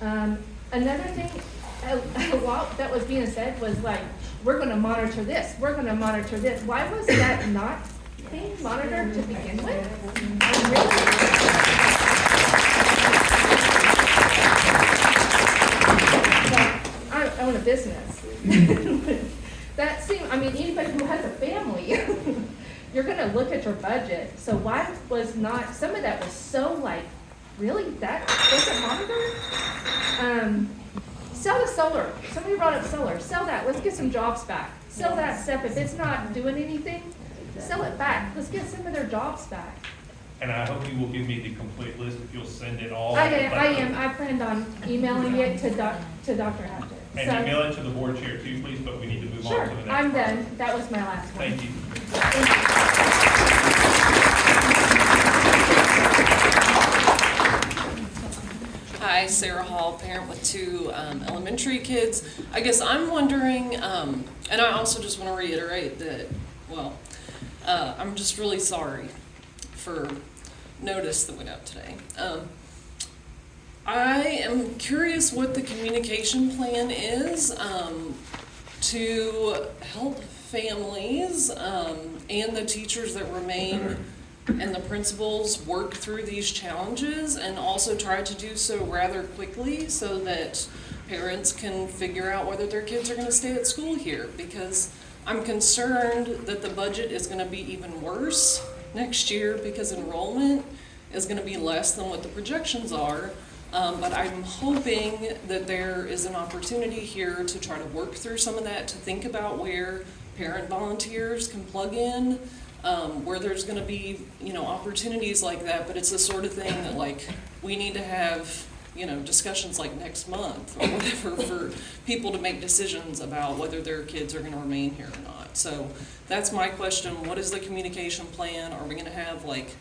on. Another thing, a lot that was being said was like, we're gonna monitor this, we're gonna monitor this. Why was that not being monitored to begin with? I own a business. That seems, I mean, anybody who has a family, you're gonna look at your budget. So why was not, some of that was so like, really, that wasn't monitored? Sell the solar. Somebody brought up solar. Sell that. Let's get some jobs back. Sell that stuff. If it's not doing anything, sell it back. Let's get some of their jobs back. And I hope you will give me the complete list if you'll send it all. I am. I planned on emailing it to Dr. Hatchett. And email it to the board chair too, please, but we need to move on to the next. I'm done. That was my last one. Thank you. Hi, Sarah Hall, parent with two elementary kids. I guess I'm wondering, and I also just want to reiterate that, well, I'm just really sorry for notice that went out today. I am curious what the communication plan is to help families and the teachers that remain and the principals work through these challenges, and also try to do so rather quickly so that parents can figure out whether their kids are going to stay at school here, because I'm concerned that the budget is going to be even worse next year because enrollment is going to be less than what the projections are. But I'm hoping that there is an opportunity here to try to work through some of that, to think about where parent volunteers can plug in, where there's going to be, you know, opportunities like that. But it's the sort of thing that, like, we need to have, you know, discussions like next month or whatever for people to make decisions about whether their kids are going to remain here or not. So that's my question. What is the communication plan? Are we going to have like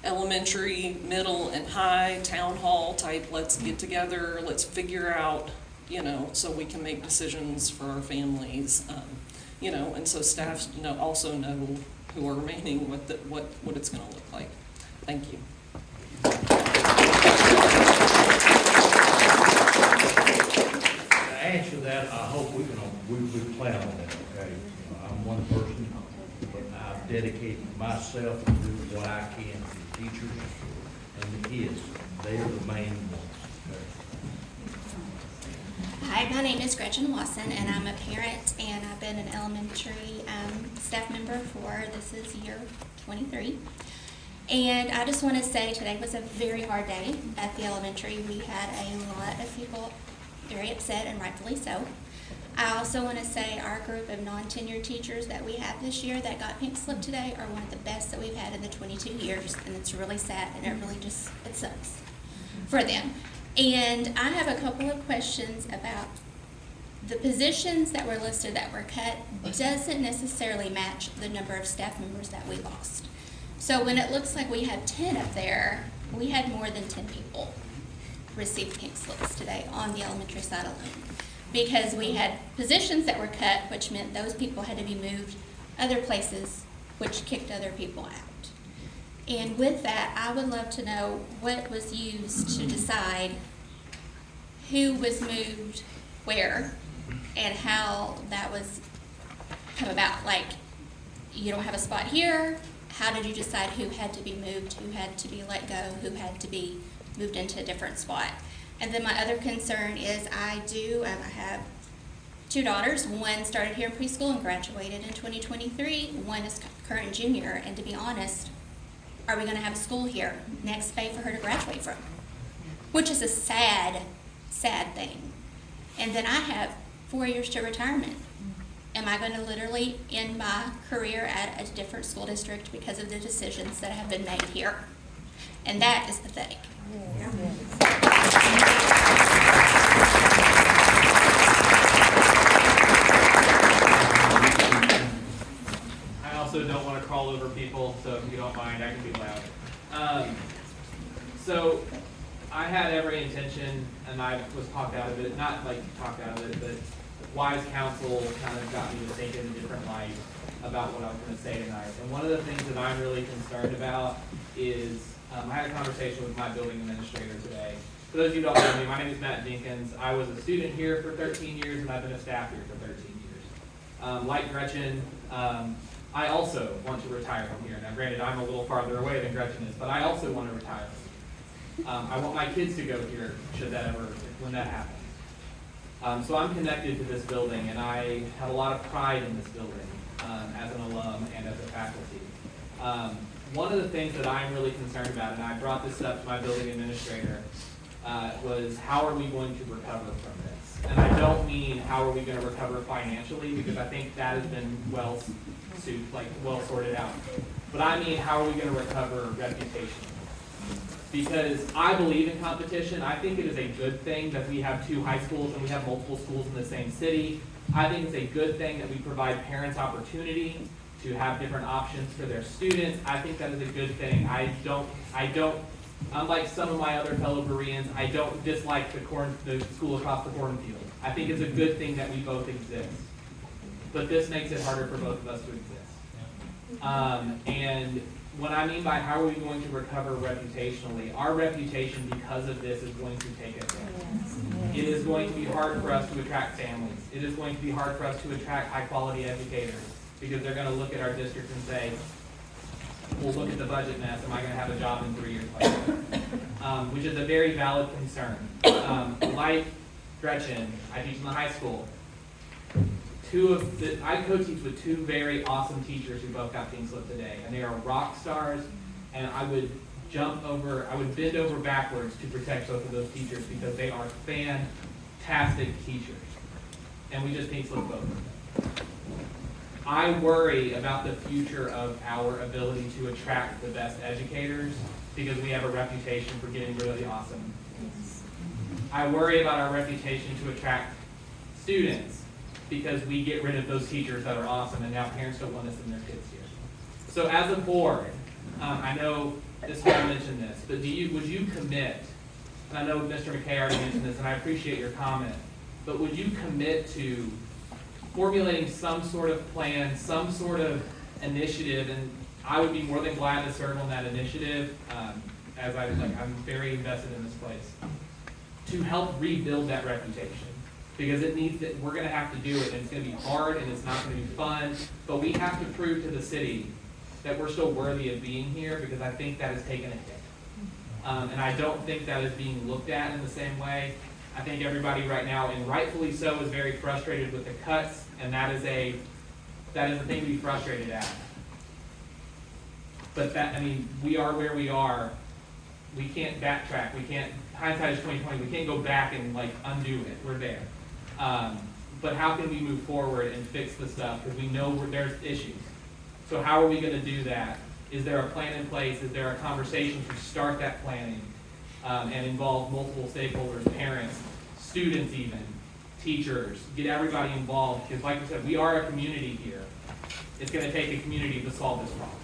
elementary, middle, and high town hall type, let's get together, let's figure out, you know, so we can make decisions for our families, you know, and so staff also know who are remaining what it's going to look like. Thank you. To answer that, I hope we plan on that, okay? I'm one person, but I've dedicated myself to do what I can for the teachers and the kids. They are the main ones, okay? Hi, my name is Gretchen Lawson, and I'm a parent, and I've been an elementary staff member for, this is year 23. And I just want to say today was a very hard day at the elementary. We had a lot of people very upset, and rightfully so. I also want to say our group of non-tenured teachers that we have this year that got pink slip today are one of the best that we've had in the 22 years, and it's really sad, and it really just, it sucks for them. And I have a couple of questions about the positions that were listed that were cut doesn't necessarily match the number of staff members that we lost. So when it looks like we have 10 up there, we had more than 10 people receive pink slips today on the elementary side alone. Because we had positions that were cut, which meant those people had to be moved other places, which kicked other people out. And with that, I would love to know what was used to decide who was moved where and how that was come about. Like, you don't have a spot here. How did you decide who had to be moved, who had to be let go, who had to be moved into a different spot? And then my other concern is I have two daughters. One started here in preschool and graduated in 2023. One is current junior, and to be honest, are we going to have a school here next Bay for her to graduate from? Which is a sad, sad thing. And then I have 4 years to retirement. Am I going to literally end my career at a different school district because of the decisions that have been made here? And that is pathetic. I also don't want to crawl over people, so if you don't mind, I can be loud. So I had every intention, and I was talked out of it, not like talked out of it, but wise counsel kind of got me to think in a different light about what I was going to say tonight. And one of the things that I'm really concerned about is, I had a conversation with my building administrator today. For those of you who don't know me, my name is Matt Jenkins. I was a student here for 13 years, and I've been a staff here for 13 years. Like Gretchen, I also want to retire from here. Now granted, I'm a little farther away than Gretchen is, but I also want to retire. I want my kids to go here, when that happens. So I'm connected to this building, and I have a lot of pride in this building as an alum and as a faculty. One of the things that I'm really concerned about, and I brought this up to my building administrator, was how are we going to recover from this? And I don't mean how are we going to recover financially, because I think that has been well sorted out. But I mean, how are we going to recover reputationally? Because I believe in competition. I think it is a good thing that we have 2 high schools and we have multiple schools in the same city. I think it's a good thing that we provide parents opportunity to have different options for their students. I think that is a good thing. I don't, unlike some of my other fellow Bereans, I don't dislike the school across the cornfield. I think it's a good thing that we both exist. But this makes it harder for both of us to exist. And what I mean by how are we going to recover reputationally, our reputation because of this is going to take a hit. It is going to be hard for us to attract families. It is going to be hard for us to attract high-quality educators because they're going to look at our district and say, well, look at the budget mess. Am I going to have a job in 3 years later? Which is a very valid concern. Like Gretchen, I teach in the high school. I co-teach with 2 very awesome teachers who both got pink slip today, and they are rock stars, and I would bend over backwards to protect both of those teachers because they are fantastic teachers, and we just pink slipped both of them. I worry about the future of our ability to attract the best educators because we have a reputation for getting really awesome. I worry about our reputation to attract students because we get rid of those teachers that are awesome and now parents don't want to send their kids here. So as a board, I know this guy mentioned this, but would you commit, and I know Mr. McKay already mentioned this, and I appreciate your comment, but would you commit to formulating some sort of plan, some sort of initiative, and I would be more than glad to serve on that initiative, as I'm very invested in this place, to help rebuild that reputation. Because we're going to have to do it, and it's going to be hard, and it's not going to be fun, but we have to prove to the city that we're still worthy of being here, because I think that has taken a hit. And I don't think that is being looked at in the same way. I think everybody right now, and rightfully so, is very frustrated with the cuts, and that is a thing to be frustrated at. But we are where we are. We can't backtrack. We can't, hindsight is 20/20. We can't go back and undo it. We're there. But how can we move forward and fix the stuff? Because we know there's issues. So how are we going to do that? Is there a plan in place? Is there a conversation to start that planning and involve multiple stakeholders, parents, students even, teachers, get everybody involved? Because like I said, we are a community here. It's going to take a community to solve this problem.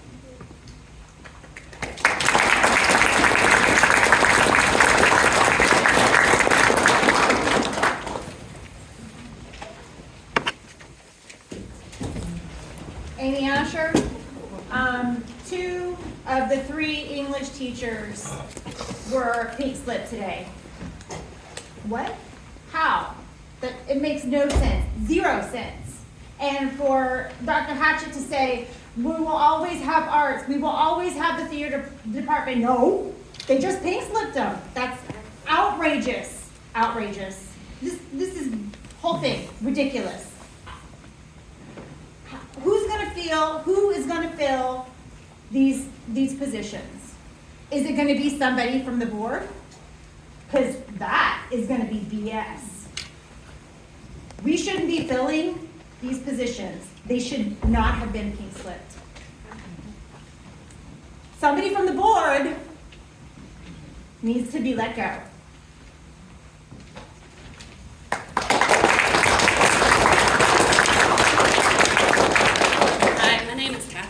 Amy Asher. 2 of the 3 English teachers were pink slip today. What? How? It makes no sense. 0 sense. And for Dr. Hatchett to say, we will always have arts, we will always have the theater department. No, they just pink slipped them. That's outrageous. Outrageous. This is whole thing ridiculous. Who is going to fill these positions? Is it going to be somebody from the board? Because that is going to be BS. We shouldn't be filling these positions. They should not have been pink slipped. Somebody from the board needs to be let go.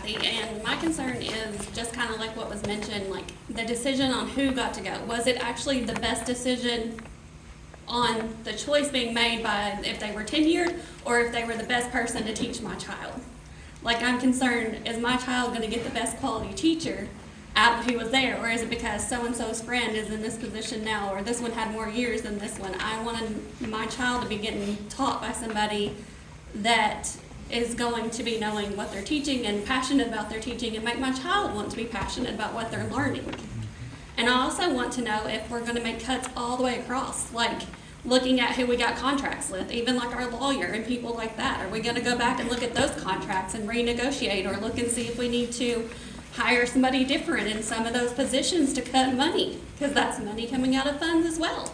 And my concern is just kind of like what was mentioned, like the decision on who got to go. Was it actually the best decision on the choice being made by if they were tenured or if they were the best person to teach my child? Like, I'm concerned, is my child going to get the best quality teacher out of who was there? Or is it because so-and-so's friend is in this position now, or this one had more years than this one? I wanted my child to be getting taught by somebody that is going to be knowing what they're teaching and passionate about their teaching, and make my child want to be passionate about what they're learning. And I also want to know if we're going to make cuts all the way across, like looking at who we got contracts with, even like our lawyer and people like that. Are we going to go back and look at those contracts and renegotiate, or look and see if we need to hire somebody different in some of those positions to cut money? Because that's money coming out of funds as well.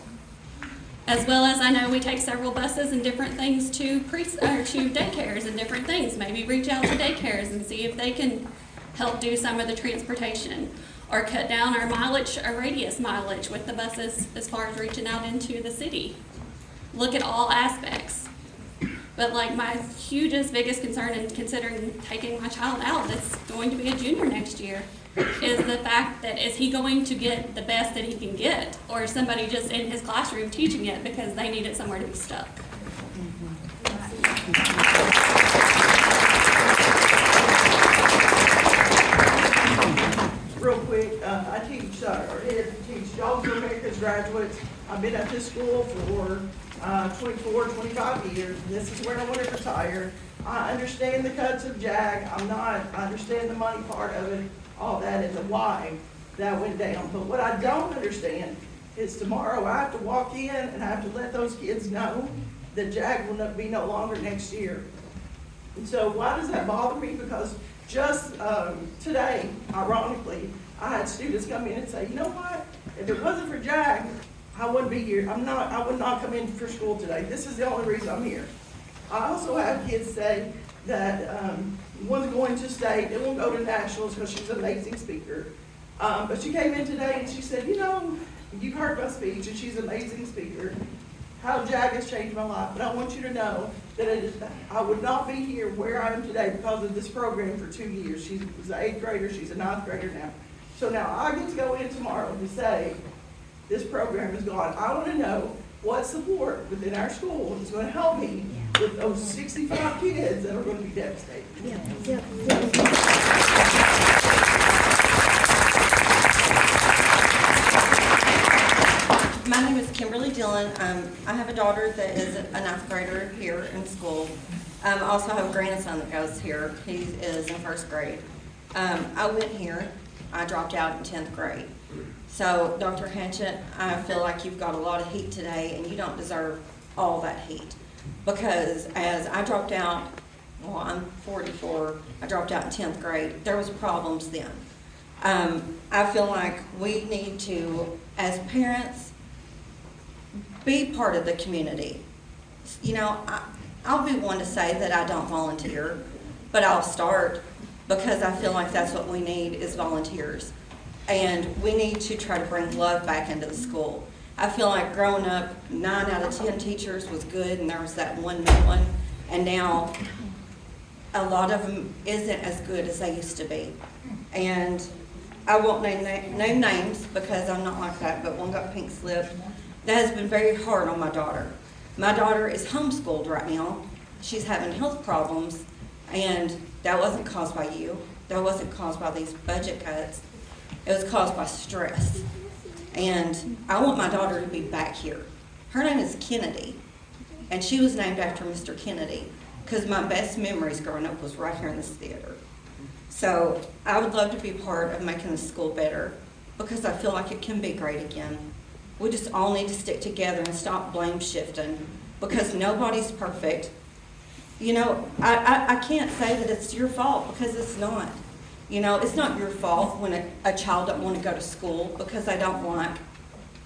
As well as, I know we take several buses and different things to daycares and different things. Maybe reach out to daycares and see if they can help do some of the transportation, or cut down our mileage, our radius mileage with the buses as far as reaching out into the city. Look at all aspects. But like, my hugest, biggest concern in considering taking my child out that's going to be a junior next year is the fact that, is he going to get the best that he can get, or is somebody just in his classroom teaching it because they need it somewhere to be stuck? Real quick, I teach, or did teach Dogs for America's graduates. I've been at this school for 24, 25 years. This is where I want to retire. I understand the cuts of JAG. I understand the money part of it, all that, and the why that went down. But what I don't understand is tomorrow I have to walk in and I have to let those kids know that JAG will be no longer next year. And so why does that bother me? Because just today, ironically, I had students come in and say, you know what, if it wasn't for JAG, I wouldn't be here. I would not come in for school today. This is the only reason I'm here. I also have kids say that one's going to state, they won't go to nationals because she's an amazing speaker. But she came in today and she said, you know, you've heard my speech and she's an amazing speaker. How JAG has changed my life, but I want you to know that I would not be here where I am today because of this program for 2 years. She was an 8th grader, she's a 9th grader now. So now I get to go in tomorrow to say, this program is gone. I want to know what support within our school is going to help me with those 65 kids that are going to be devastated. My name is Kimberly Dillon. I have a daughter that is a 9th grader here in school. I also have a grandson that goes here. He is in 1st grade. I went here. I dropped out in 10th grade. So, Dr. Hatchett, I feel like you've got a lot of heat today, and you don't deserve all that heat. Because as I dropped out, well, I'm 44, I dropped out in 10th grade, there was problems then. I feel like we need to, as parents, be part of the community. You know, I'll be one to say that I don't volunteer, but I'll start, because I feel like that's what we need is volunteers. And we need to try to bring love back into the school. I feel like growing up, 9 out of 10 teachers was good, and there was that one new one. And now, a lot of them isn't as good as they used to be. And I won't name names because I'm not like that, but one got pink slipped. That has been very hard on my daughter. My daughter is homeschooled right now. She's having health problems, and that wasn't caused by you. That wasn't caused by these budget cuts. It was caused by stress. And I want my daughter to be back here. Her name is Kennedy, and she was named after Mr. Kennedy, because my best memories growing up was right here in this theater. So I would love to be part of making the school better, because I feel like it can be great again. We just all need to stick together and stop blame shifting, because nobody's perfect. You know, I can't say that it's your fault, because it's not. You know, it's not your fault when a child don't want to go to school because they don't like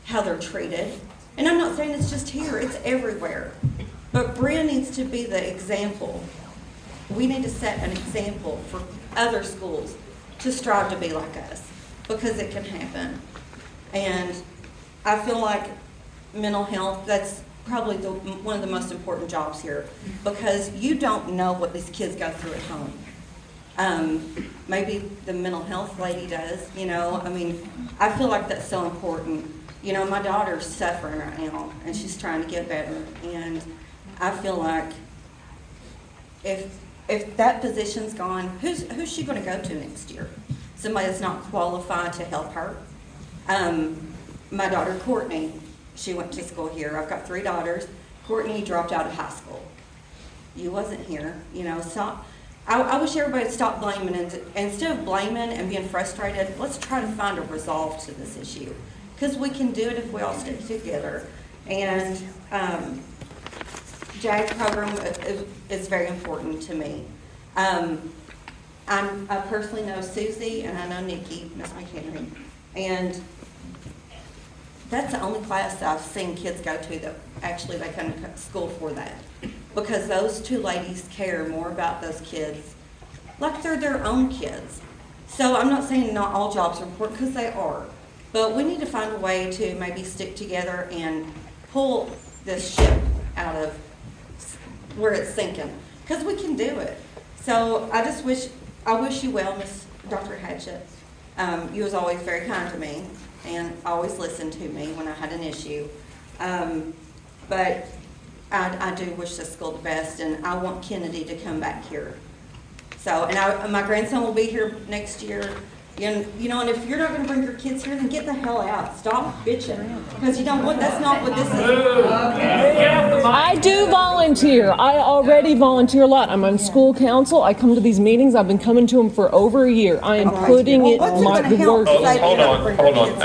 how they're treated. And I'm not saying it's just here, it's everywhere. But Berea needs to be the example. We need to set an example for other schools to strive to be like us, because it can happen. And I feel like mental health, that's probably one of the most important jobs here, because you don't know what these kids go through at home. Maybe the mental health lady does, you know, I mean, I feel like that's so important. You know, my daughter's suffering right now, and she's trying to get better, and I feel like if that position's gone, who's she gonna go to next year? Somebody that's not qualified to help her. My daughter Courtney, she went to school here. I've got 3 daughters. Courtney dropped out of high school. You wasn't here, you know, so I wish everybody would stop blaming, and instead of blaming and being frustrated, let's try to find a resolve to this issue. Because we can do it if we all stick together. And JAG program is very important to me. I personally know Susie and I know Nikki, Miss McHenry, and that's the only class I've seen kids go to that actually they come to school for that. Because those 2 ladies care more about those kids like they're their own kids. So I'm not saying not all jobs are important, because they are. But we need to find a way to maybe stick together and pull this ship out of where it's sinking, because we can do it. So I wish you well, Miss Dr. Hatchett. You was always very kind to me and always listened to me when I had an issue. But I do wish the school the best, and I want Kennedy to come back here. So, and my grandson will be here next year. And, you know, and if you're not going to bring your kids here, then get the hell out. Stop bitching. Because you don't want, that's not what this is. I do volunteer. I already volunteer a lot. I'm on school council. I come to these meetings. I've been coming to them for over a year. I am putting it the work. Hold on.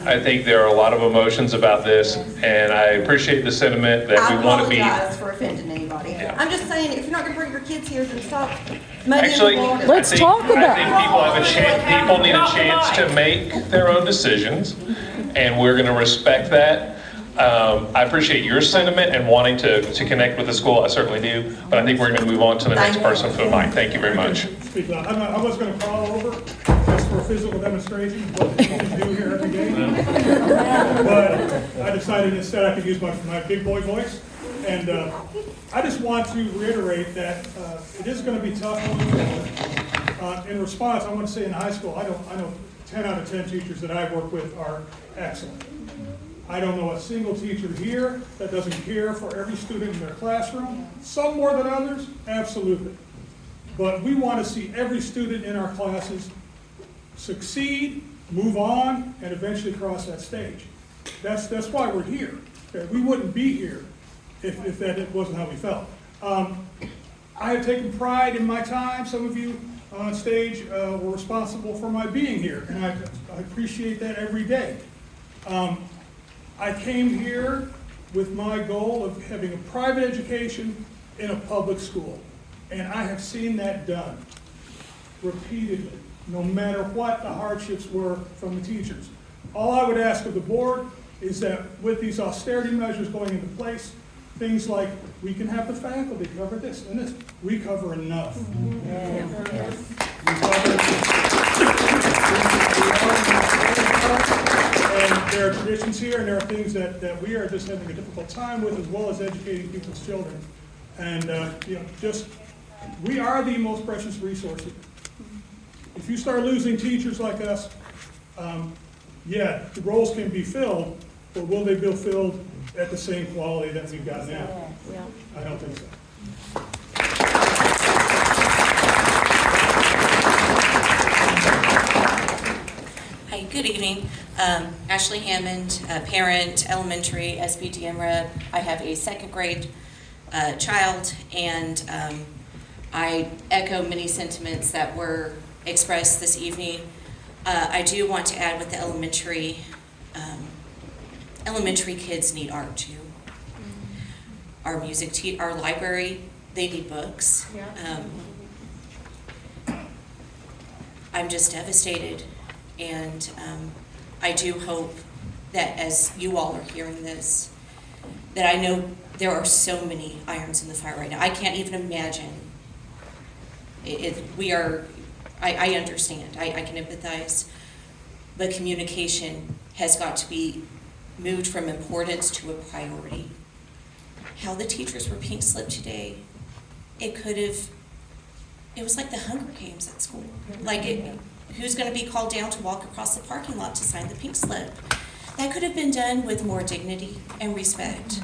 I think there are a lot of emotions about this, and I appreciate the sentiment that we want to be. I apologize for offending anybody. Yeah. I'm just saying, if you're not going to bring your kids here, then stop muddying Actually, the water. I think people need a chance to make their own decisions, and we're going to respect that. I appreciate your sentiment and wanting to connect with the school. I certainly do, but I think we're going to move on to the next person for the mic. Thank you very much. Speak loud. I was going to call over just for a physical demonstration of what the teachers do here every day, but I decided instead I could use my big boy voice. And I just want to reiterate that it is going to be tough moving forward. In response, I want to say in high school, I know 10 out of 10 teachers that I work with are excellent. I don't know a single teacher here that doesn't care for every student in their classroom. Some more than others, absolutely. But we want to see every student in our classes succeed, move on, and eventually cross that stage. That's why we're here. Okay? We wouldn't be here if that wasn't how we felt. I have taken pride in my time. Some of you on stage were responsible for my being here, and I appreciate that every day. I came here with my goal of having a private education in a public school, and I have seen that done repeatedly, no matter what the hardships were from the teachers. All I would ask of the board is that with these austerity measures going into place, things like we can have the faculty cover this and this, we cover enough. And there are traditions here, and there are things that we are just having a difficult time with, as well as educating people's children. And we are the most precious resource here. If you start losing teachers like us, the roles can be filled, but will they be filled at the same quality that we've got now? I don't think so. Hi, good evening. Ashley Hammond, parent, elementary, SPTM rep. I have a second grade child, and I echo many sentiments that were expressed this evening. I do want to add with the elementary kids need art too. Our our library, they need books. I'm just devastated, and I do hope that as you all are hearing this, that I know there are so many irons in the fire right now. I can't even imagine. I understand, I can empathize, but communication has got to be moved from importance to a priority. How the teachers were pink slipped today, it could have it was like the Hunger Games at school. Like, who's gonna be called down to walk across the parking lot to sign the pink slip? That could have been done with more dignity and respect.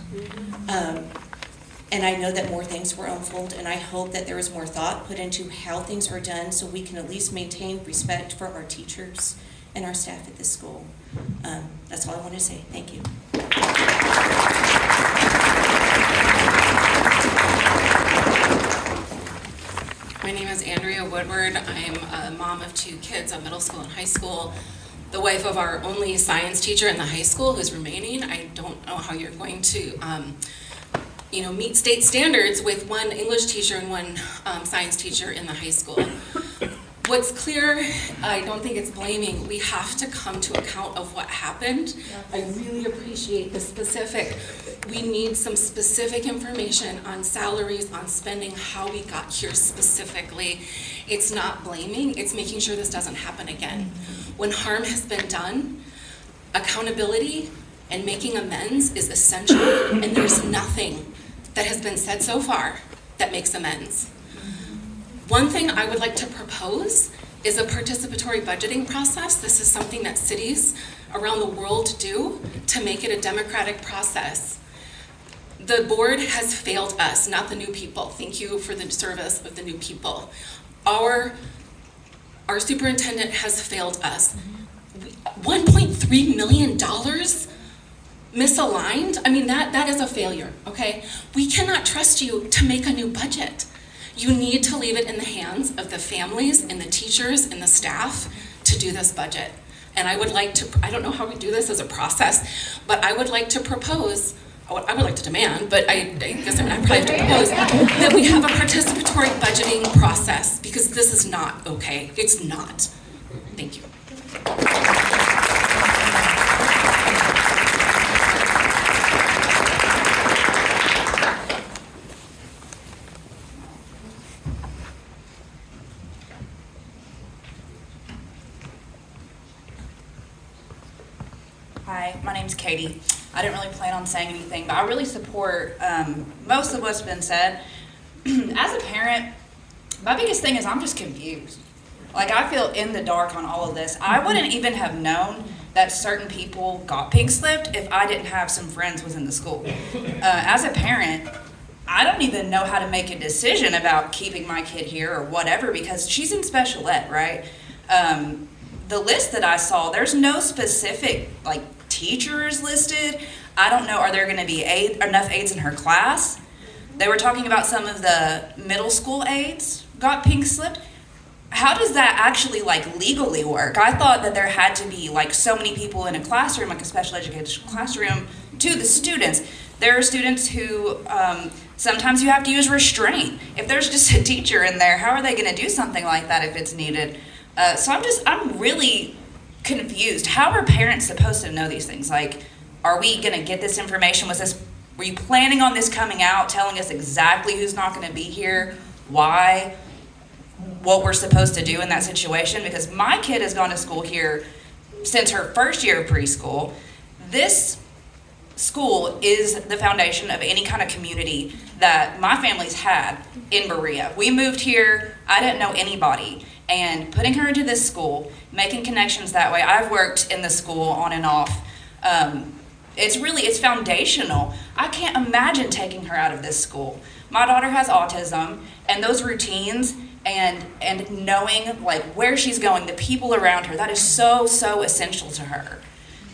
And I know that more things will unfold, and I hope that there is more thought put into how things are done so we can at least maintain respect for our teachers and our staff at this school. That's all I want to say. Thank you. My name is Andrea Woodward. I'm a mom of 2 kids, a middle school and high school, the wife of our only science teacher in the high school who's remaining. I don't know how you're going to meet state standards with 1 English teacher and 1 science teacher in the high school. What's clear, I don't think it's blaming. We have to come to account of what happened. I really appreciate the specific. We need some specific information on salaries, on spending, how we got here specifically. It's not blaming, it's making sure this doesn't happen again. When harm has been done, accountability and making amends is essential, and there's nothing that has been said so far that makes amends. One thing I would like to propose is a participatory budgeting process. This is something that cities around the world do to make it a democratic process. The board has failed us, not the new people. Thank you for the service of the new people. Our superintendent has failed us. $1.3 million misaligned? I mean, that is a failure, okay? We cannot trust you to make a new budget. You need to leave it in the hands of the families and the teachers and the staff to do this budget. And I would like to, I don't know how we do this as a process, but I would like to propose, I would like to demand, but I guess I probably have to propose that we have a participatory budgeting process, because this is not okay. It's not. Thank you. Hi, my name's Katie. I didn't really plan on saying anything, but I really support most of what's been said. As a parent, my biggest thing is I'm just confused. Like, I feel in the dark on all of this. I wouldn't even have known that certain people got pink slipped if I didn't have some friends within the school. As a parent, I don't even know how to make a decision about keeping my kid here or whatever, because she's in special ed, right? The list that I saw, there's no specific teachers listed. I don't know, are there gonna be enough aides in her class? They were talking about some of the middle school aides got pink slipped. How does that actually legally work? I thought that there had to be so many people in a classroom, like a special education classroom, to the students. There are students who sometimes you have to use restraint. If there's just a teacher in there, how are they gonna do something like that if it's needed? So I'm really confused. How are parents supposed to know these things? Are we gonna get this information? Were you planning on this coming out, telling us exactly who's not gonna be here, why, what we're supposed to do in that situation? Because my kid has gone to school here since her first year of preschool. This school is the foundation of any kind of community that my family's had in Berea. We moved here, I didn't know anybody. And putting her into this school, making connections that way, I've worked in the school on and off. It's foundational. I can't imagine taking her out of this school. My daughter has autism, and those routines and knowing where she's going, the people around her, that is so essential to her.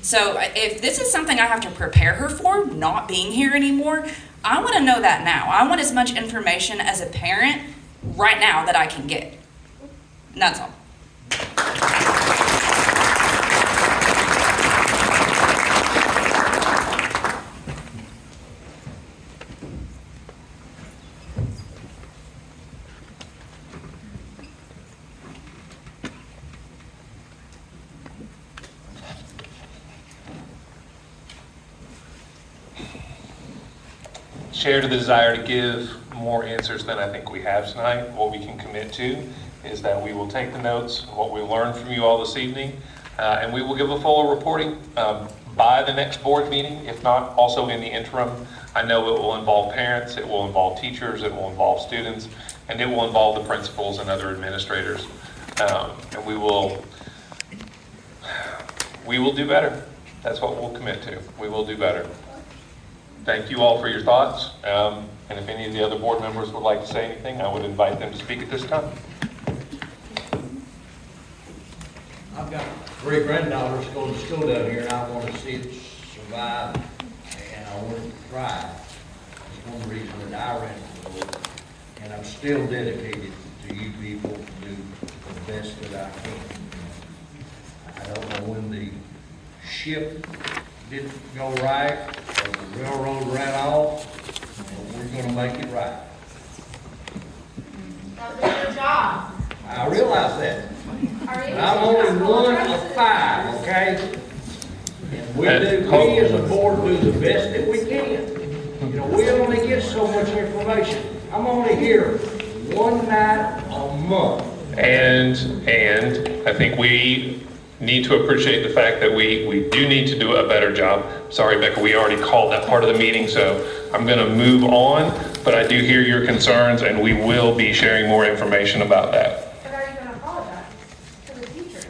So if this is something I have to prepare her for, not being here anymore, I want to know that now. I want as much information as a parent right now that I can get. And that's all. Share the desire to give more answers than I think we have tonight. What we can commit to is that we will take the notes, what we learned from you all this evening, and we will give a full reporting by the next board meeting, if not also in the interim I know it will involve parents, it will involve teachers, it will involve students, and it will involve the principals and other administrators. And we will do better. That's what we'll commit to. We will do better. Thank you all for your thoughts. And if any of the other board members would like to say anything, I would invite them to speak at this time. I've got 3 granddaughters going to school down here, and I want to see it survive, and I want it to thrive. That's one reason that I ran for the board, and I'm still dedicated to you people to do the best that I can. I don't know when the ship didn't go right, or the railroad ran off, but we're going to make it right. That was your job. I realize that. Are you? But I'm only one of 5, okay? And we as a board do the best that we can. You know, we only get so much information. I'm only here one night a month. And I think we need to appreciate the fact that we do need to do a better job. Sorry, Becca, we already called that part of the meeting, so I'm going to move on. But I do hear your concerns, and we will be sharing more information about that. But are you going to apologize to the teachers?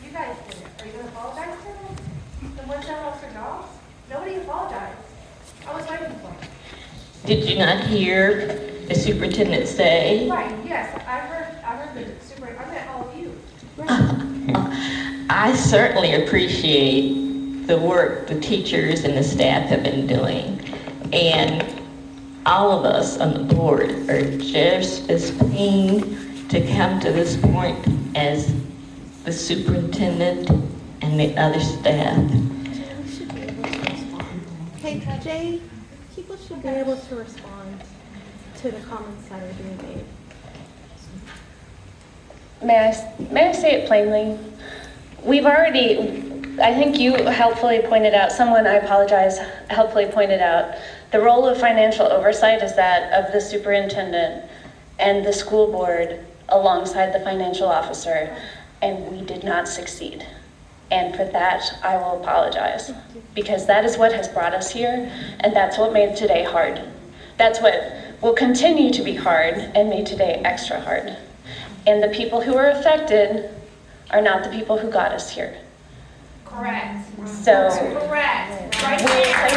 You guys did it. Are you going to apologize to them? Then what's that lost their jobs? Nobody apologized. I was waiting for it. Did you not hear the superintendent say? Right, yes, I heard the super, I meant all of you. I certainly appreciate the work the teachers and the staff have been doing. And all of us on the board are just as pained to come to this point as the superintendent and the other staff. Hey, Jay, people should be able to respond to the comments that are being made. May I say it plainly? We've already, I think you helpfully pointed out, someone, I apologize, helpfully pointed out, the role of financial oversight is that of the superintendent and the school board alongside the financial officer, and we did not succeed. And for that, I will apologize, because that is what has brought us here, and that's what made today hard. That's what will continue to be hard and made today extra hard. And the people who are affected are not the people who got us here. Correct. So. Correct. Right there.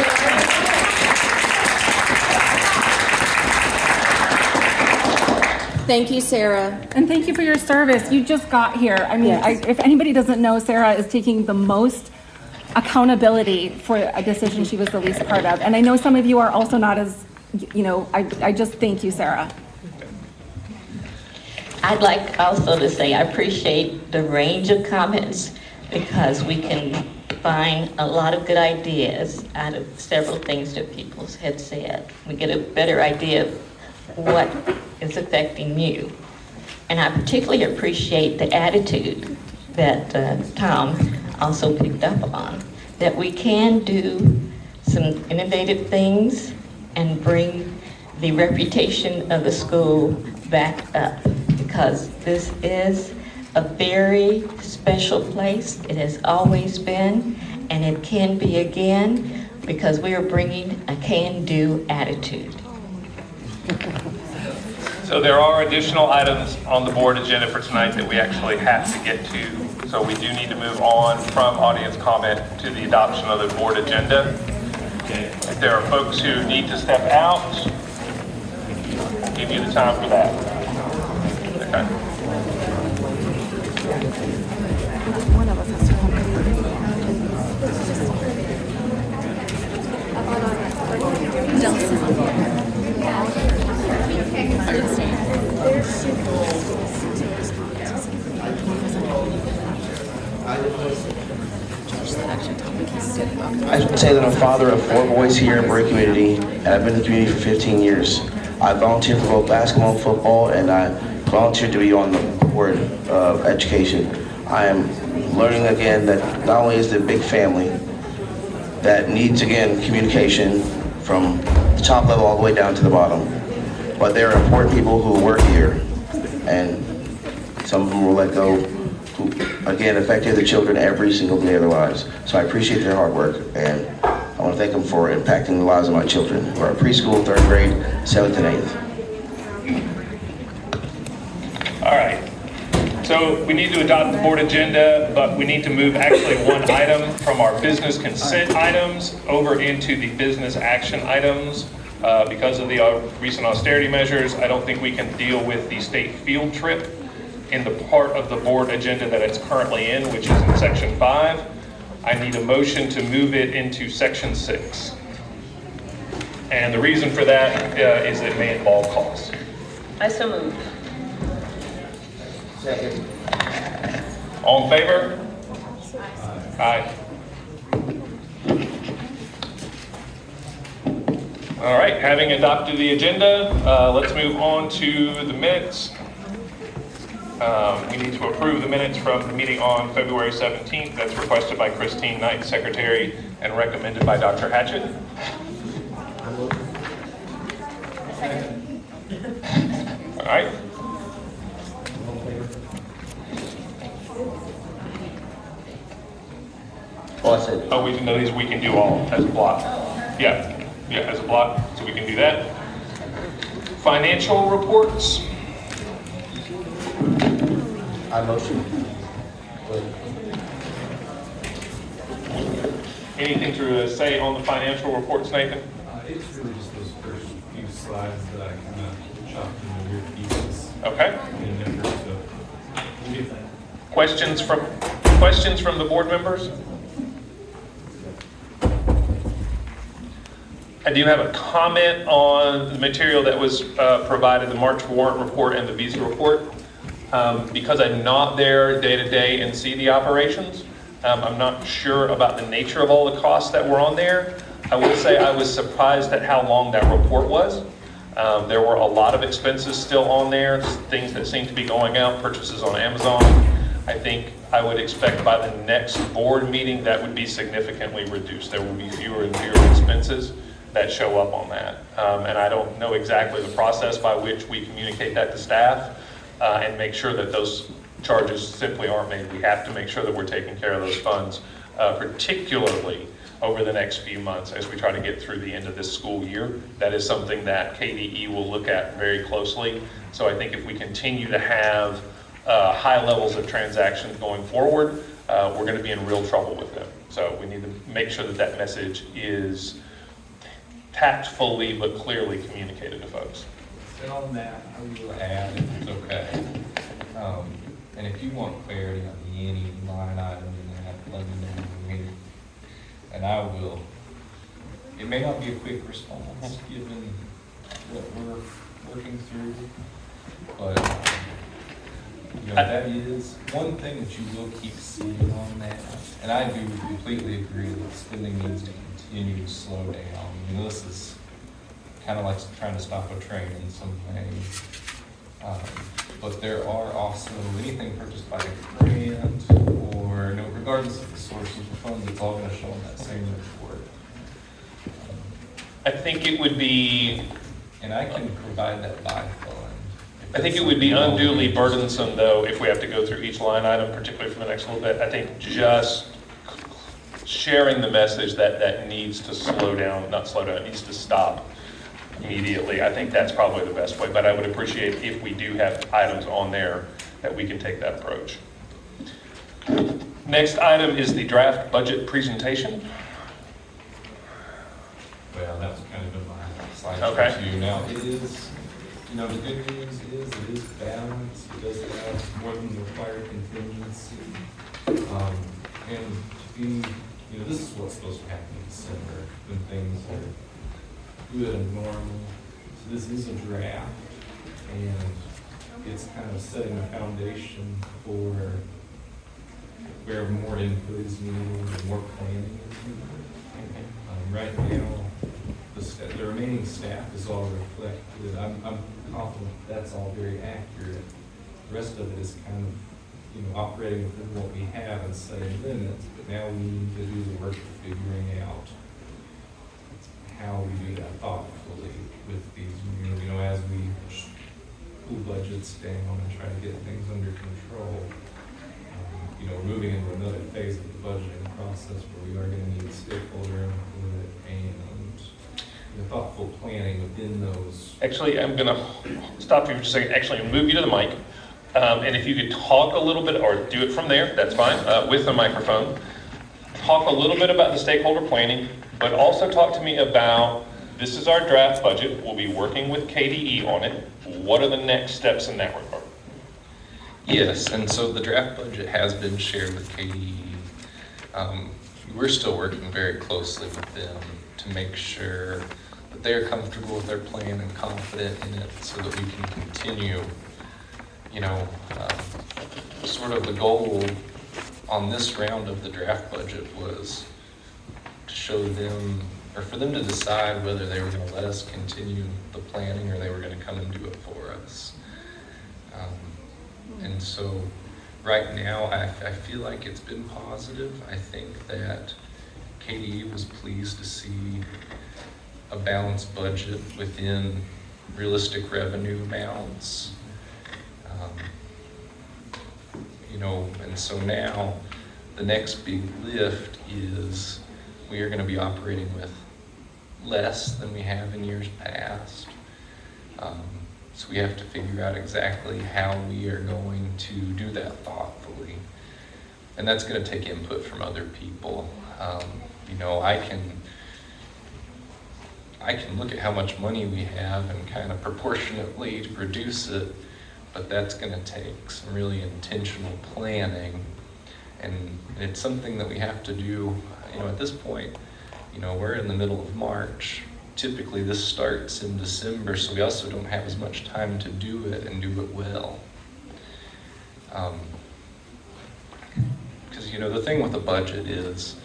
Thank you, Sarah. And thank you for your service. You just got here. I mean, Yes. if anybody doesn't know, Sarah is taking the most accountability for a decision she was the least part of. And I know some of you are also not as, you know, I just thank you, Sarah. I'd like also to say I appreciate the range of comments because we can find a lot of good ideas out of several things that people had said. We get a better idea of what is affecting you. And I particularly appreciate the attitude that Tom also picked up on, that we can do some innovative things and bring the reputation of the school back up, because this is a very special place. It has always been, and it can be again, because we are bringing a can-do attitude. So there are additional items on the board agenda for tonight that we actually have to get to. So we do need to move on from audience comment to the adoption of the board agenda. If there are folks who need to step out, I'll give you the time for that. Okay. One of us has to I say that I'm a father of 4 boys here in Berea community, and I've been in the community for 15 years. I volunteer for both basketball and football, and I volunteered to be on the board of education. I am learning again that not only is there a big family that needs, again, communication from the top level all the way down to the bottom, but there are important people who work here, and some of them will let go, who, again, affect the children every single day of their lives. So I appreciate their hard work, and I want to thank them for impacting the lives of my children who are preschool, 3rd grade, 7th, and 8th. All right. So we need to adopt the board agenda, but we need to move actually one item from our business consent items over into the business action items. Because of the recent austerity measures, I don't think we can deal with the state field trip in the part of the board agenda that it's currently in, which is in section 5. I need a motion to move it into section 6. And the reason for that is it may involve costs. I so move. Second. All in favor? Aye. All right, having adopted the agenda, let's move on to the minutes. We need to approve the minutes from the meeting on February 17th. That's requested by Christine Knight, Secretary, and recommended by Dr. Hatchett. All right. Well, I said, Oh, we can know these, we can do all as a block. Yeah, as a block, so we can do that. Financial reports. I motion. Anything to say on the financial reports, Nathan? It's really just those first few slides that I kind of chopped into weird pieces. Okay. In an effort to, what do you think? Questions from the board members? I do have a comment on the material that was provided, the March warrant report and the visa report. Because I'm not there day to day and see the operations, I'm not sure about the nature of all the costs that were on there. I will say I was surprised at how long that report was. There were a lot of expenses still on there, things that seem to be going out, purchases on Amazon. I think I would expect by the next board meeting that would be significantly reduced. There will be fewer and fewer expenses that show up on that. And I don't know exactly the process by which we communicate that to staff and make sure that those charges simply aren't made. We have to make sure that we're taking care of those funds, particularly over the next few months as we try to get through the end of this school year. That is something that KDE will look at very closely. So I think if we continue to have high levels of transactions going forward, we're going to be in real trouble with them. So we need to make sure that that message is tactfully but clearly communicated to folks. And on that, I will add, if it's okay, and if you want clarity on any line item in that, let me know. And I will. It may not be a quick response given what we're working through, but that is one thing that you will keep seeing on that. And I do completely agree that spending needs to continue to slow down. This is kind of like trying to stop a train in some way. But there are also anything purchased by a grant or regardless of the source of the funds, it's all going to show on that same report. I think it would be, and I can provide that by fund. I think it would be unduly burdensome though if we have to go through each line item, particularly for the next little bit. I think just sharing the message that needs to slow down, not slow down, it needs to stop immediately. I think that's probably the best way, but I would appreciate if we do have items on there that we can take that approach. Next item is the draft budget presentation. Well, that was kind of in my slide Okay. too. Now, it is, the good news is it is balanced. It does have more than the required contingency. And to be, this is what's supposed to happen in December when things are good and normal. So this is a draft, and it's kind of setting the foundation for where more input is needed and more planning is needed. Right now, the remaining staff is all reflected. I'm confident that's all very accurate. The rest of it is kind of, operating within what we have and setting limits, but now we need to do the work of figuring out how we do that thoughtfully with these, as we pull budgets down and try to get things under control. we're moving into another phase of the budgeting process where we are going to need stakeholder input and thoughtful planning within those. Actually, I'm going to stop you for just a second. Actually, move you to the mic. And if you could talk a little bit, or do it from there, that's fine, with the microphone. Talk a little bit about the stakeholder planning, but also talk to me about, this is our draft budget. We'll be working with KDE on it. What are the next steps in that regard? Yes, and so the draft budget has been shared with KDE. We're still working very closely with them to make sure that they're comfortable with their plan and confident in it so that we can continue, sort of the goal on this round of the draft budget was to show them, or for them to decide whether they were going to let us continue the planning or they were going to come and do it for us. And so right now, I feel like it's been positive. I think that KDE was pleased to see a balanced budget within realistic revenue amounts. And so now the next big lift is we are going to be operating with less than we have in years past. So we have to figure out exactly how we are going to do that thoughtfully. And that's going to take input from other people. I can look at how much money we have and kind of proportionately reduce it, but that's going to take some really intentional planning. And it's something that we have to do, at this point, we're in the middle of March. Typically this starts in December, so we also don't have as much time to do it and do it well. Because, the thing with the budget is,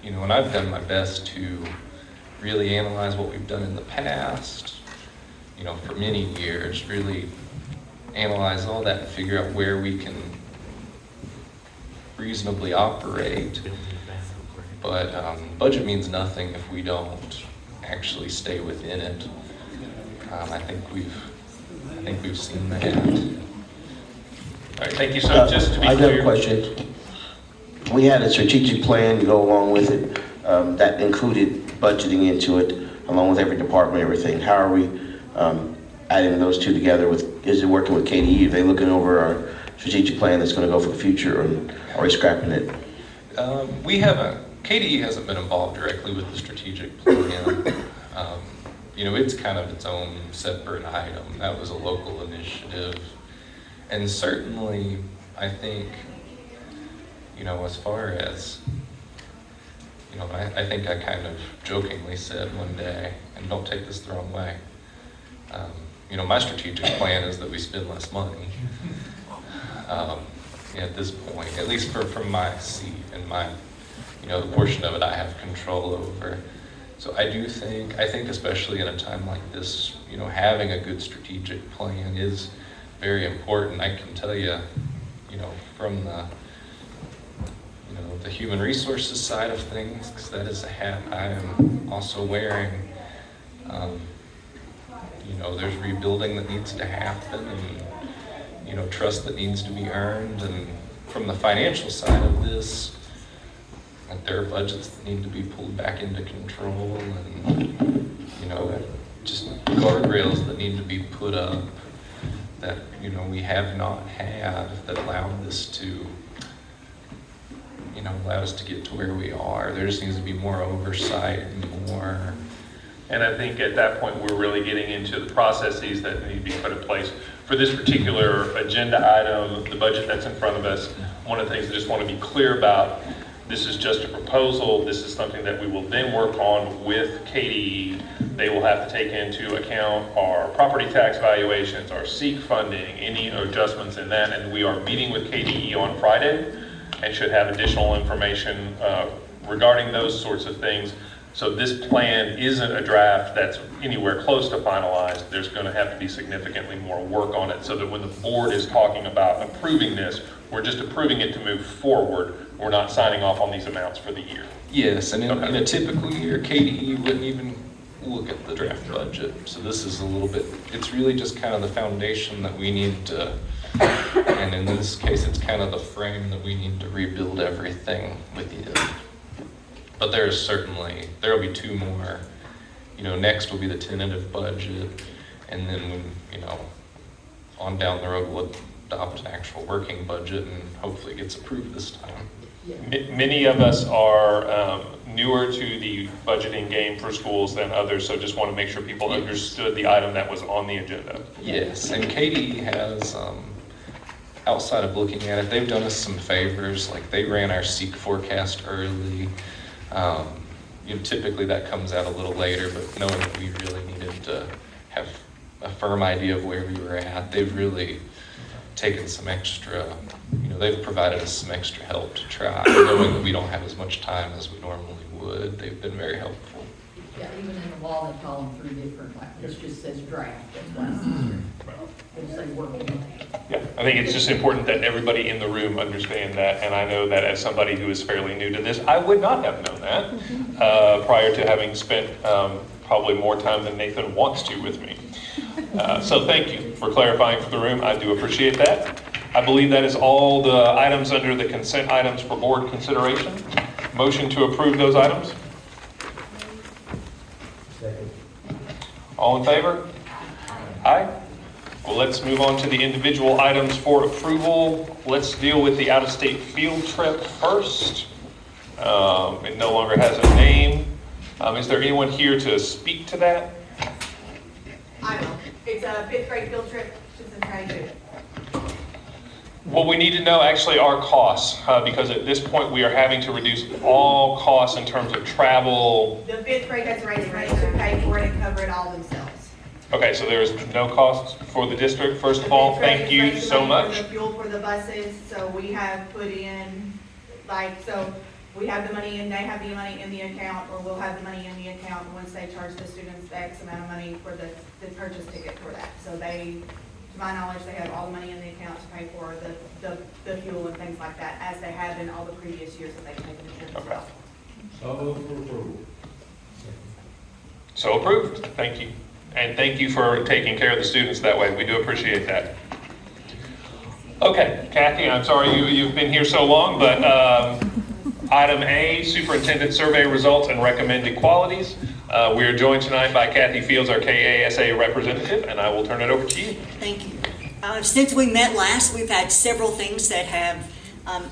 and I've done my best to really analyze what we've done in the past, for many years, really analyze all that and figure out where we can reasonably operate. But budget means nothing if we don't actually stay within it. I think we've seen that. All right, thank you. So just to be I clear. have a question. We had a strategic plan to go along with it that included budgeting into it, along with every department, everything. How are we adding those two together? Is it working with KDE? Are they looking over our strategic plan that's going to go for the future, or are we scrapping it? KDE hasn't been involved directly with the strategic plan. It's kind of its own separate item. That was a local initiative. And certainly, I think, as far as, I think I kind of jokingly said one day, and don't take this the wrong way, my strategic plan is that we spend less money at this point, at least from my seat and my, the portion of it I have control over. So I think especially in a time like this, having a good strategic plan is very important. I can tell you, from the human resources side of things, because that is a hat I am also wearing. There's rebuilding that needs to happen, and trust that needs to be earned. And from the financial side of this, there are budgets that need to be pulled back into control, and just guardrails that need to be put up that we have not had, that allowed this to allow us to get to where we are. There just needs to be more oversight and more. And I think at that point, we're really getting into the processes that need to be put in place. For this particular agenda item, the budget that's in front of us, one of the things I just want to be clear about, this is just a proposal. This is something that we will then work on with KDE. They will have to take into account our property tax valuations, our SEEK funding, any adjustments in that, and we are meeting with KDE on Friday and should have additional information regarding those sorts of things. So this plan isn't a draft that's anywhere close to finalized. There's going to have to be significantly more work on it so that when the board is talking about approving this, we're just approving it to move forward. We're not signing off on these amounts for the year. Yes, and in a typical year, KDE wouldn't even look at the draft budget. So this is a little bit, it's really just kind of the foundation that we need to And in this case, it's kind of the frame that we need to rebuild everything within. But there's certainly, there'll be 2 more. Next will be the tentative budget, and then, on down the road, we'll adopt an actual working budget, and hopefully it gets approved this time. Many of us are newer to the budgeting game for schools than others, so just want to make sure people understood the item that was on the agenda. Yes, and Katie has, outside of looking at it, they've done us some favors, like they ran our seek forecast early. Typically that comes out a little later, but knowing that we really needed to have a firm idea of where we were at, they've really taken some extra, they've provided us some extra help to try, knowing that we don't have as much time as we normally would. They've been very helpful. Yeah, even in the law, they call them 3 different, like, it just says draft, that's why it's easier. It'll say working. Yeah, I think it's just important that everybody in the room understand that, and I know that as somebody who is fairly new to this, I would not have known that prior to having spent probably more time than Nathan wants to with me. So thank you for clarifying for the room. I do appreciate that. I believe that is all the items under the consent items for board consideration. Motion to approve those items? Second. All in favor? Aye. Well, let's move on to the individual items for approval. Let's deal with the out-of-state field trip first. It no longer has a name. Is there anyone here to speak to that? I will. It's a 5th grade field trip to Cincinnati. Well, we need to know actually our costs, because at this point we are having to reduce all costs in terms of travel. The 5th grade has raised money to pay for it and cover it all themselves. Okay, so there is no cost for the district. First of all, thank you so much. For the fuel for the buses, so we have put in, so we have the money and they have the money in the account, or we'll have the money in the account once they charge the students the X amount of money for the purchase ticket for that. So they, to my knowledge, they have all the money in the account to pay for the fuel and things like that, as they have in all the previous years that they've taken insurance as well. So moved for approval. So approved. Thank you. And thank you for taking care of the students that way. We do appreciate that. Okay, Kathy, I'm sorry you've been here so long, but item A, superintendent survey results and recommended qualities. We are joined tonight by Kathy Fields, our KASA representative, and I will turn it over to you. Thank you. Since we met last, we've had several things that have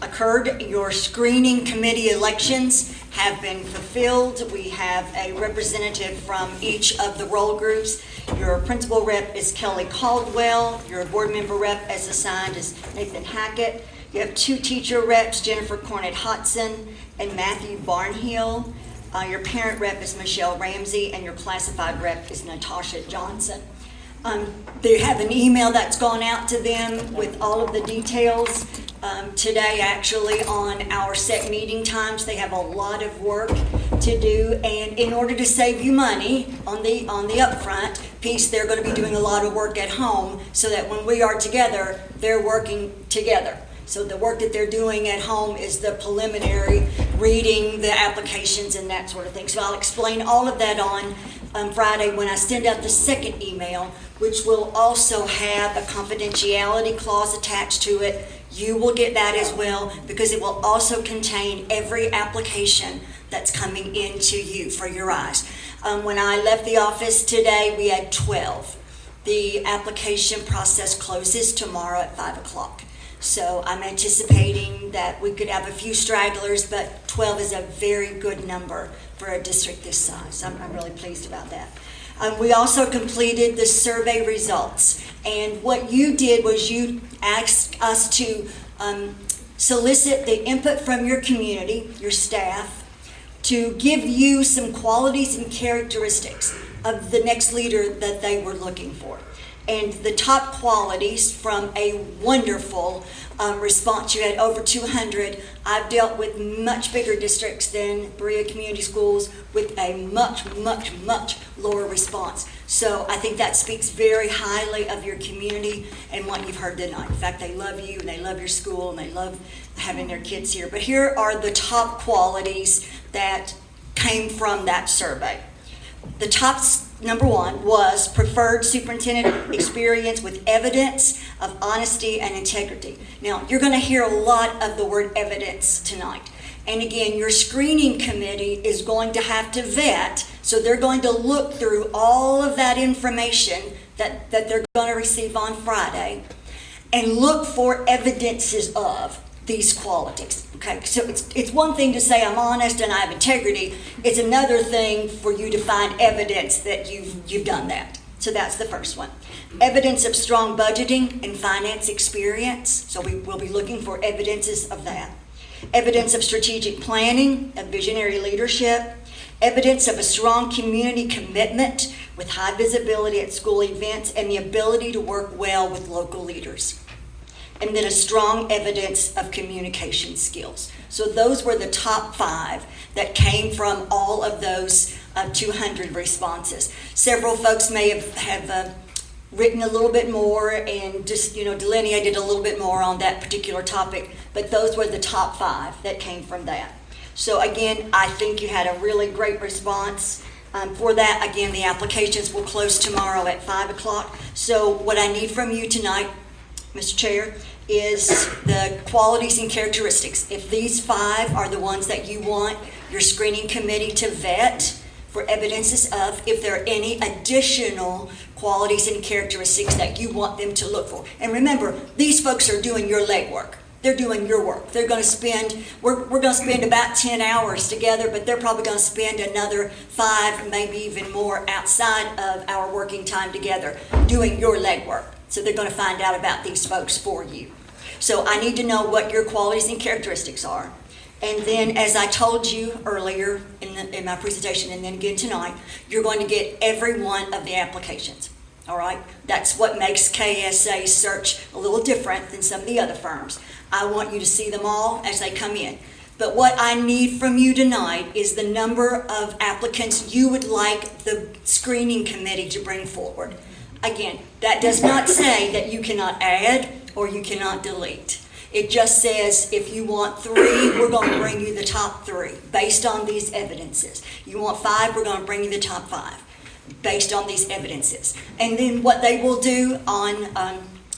occurred. Your screening committee elections have been fulfilled. We have a representative from each of the role groups. Your principal rep is Kelly Caldwell. Your board member rep as assigned is Nathan Hackett. You have 2 teacher reps, Jennifer Cornett-Hodson and Matthew Barnhill. Your parent rep is Michelle Ramsey, and your classified rep is Natasha Johnson. They have an email that's gone out to them with all of the details. Today, actually, on our set meeting times, they have a lot of work to do, and in order to save you money on the upfront piece, they're going to be doing a lot of work at home, so that when we are together, they're working together. So the work that they're doing at home is the preliminary, reading the applications and that sort of thing. So I'll explain all of that on Friday when I send out the second email, which will also have a confidentiality clause attached to it. You will get that as well, because it will also contain every application that's coming into you for your eyes. When I left the office today, we had 12. The application process closes tomorrow at 5 o'clock. So I'm anticipating that we could have a few stragglers, but 12 is a very good number for a district this size. I'm really pleased about that. We also completed the survey results. And what you did was you asked us to solicit the input from your community, your staff, to give you some qualities and characteristics of the next leader that they were looking for. And the top qualities from a wonderful response, you had over 200. I've dealt with much bigger districts than Berea Community Schools with a much, much, much lower response. So I think that speaks very highly of your community and what you've heard tonight. In fact, they love you and they love your school and they love having their kids here. But here are the top qualities that came from that survey. The top number one was preferred superintendent experience with evidence of honesty and integrity. Now, you're going to hear a lot of the word evidence tonight. And again, your screening committee is going to have to vet, so they're going to look through all of that information that they're going to receive on Friday and look for evidences of these qualities. Okay, so it's one thing to say I'm honest and I have integrity. It's another thing for you to find evidence that you've done that. So that's the first one. Evidence of strong budgeting and finance experience. So we will be looking for evidences of that. Evidence of strategic planning, of visionary leadership. Evidence of a strong community commitment with high visibility at school events and the ability to work well with local leaders. And then a strong evidence of communication skills. So those were the top 5 that came from all of those 200 responses. Several folks may have written a little bit more and just, delineated a little bit more on that particular topic, but those were the top 5 that came from that. So again, I think you had a really great response. For that, again, the applications will close tomorrow at 5 o'clock. So what I need from you tonight, Mr. Chair, is the qualities and characteristics. If these 5 are the ones that you want your screening committee to vet for evidences of, if there are any additional qualities and characteristics that you want them to look for. And remember, these folks are doing your legwork. They're doing your work. They're going to spend, we're going to spend about 10 hours together, but they're probably going to spend another 5, maybe even more outside of our working time together doing your legwork. So they're going to find out about these folks for you. So I need to know what your qualities and characteristics are. And then, as I told you earlier in my presentation and then again tonight, you're going to get every one of the applications. All right? That's what makes KSA's search a little different than some of the other firms. I want you to see them all as they come in. But what I need from you tonight is the number of applicants you would like the screening committee to bring forward. Again, that does not say that you cannot add or you cannot delete. It just says if you want 3, we're going to bring you the top 3 based on these evidences. You want 5, we're going to bring you the top 5 based on these evidences. And then what they will do on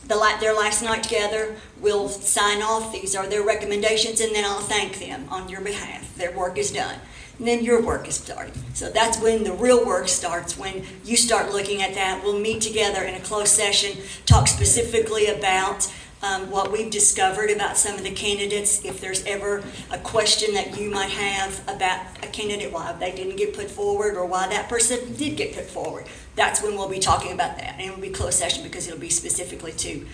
their last night together, we'll sign off. These are their recommendations, and then I'll thank them on your behalf. Their work is done. And then your work is starting. So that's when the real work starts, when you start looking at that. We'll meet together in a closed session, talk specifically about what we've discovered about some of the candidates. If there's ever a question that you might have about a candidate, why they didn't get put forward or why that person did get put forward, that's when we'll be talking about that. And it'll be closed session because it'll be specifically to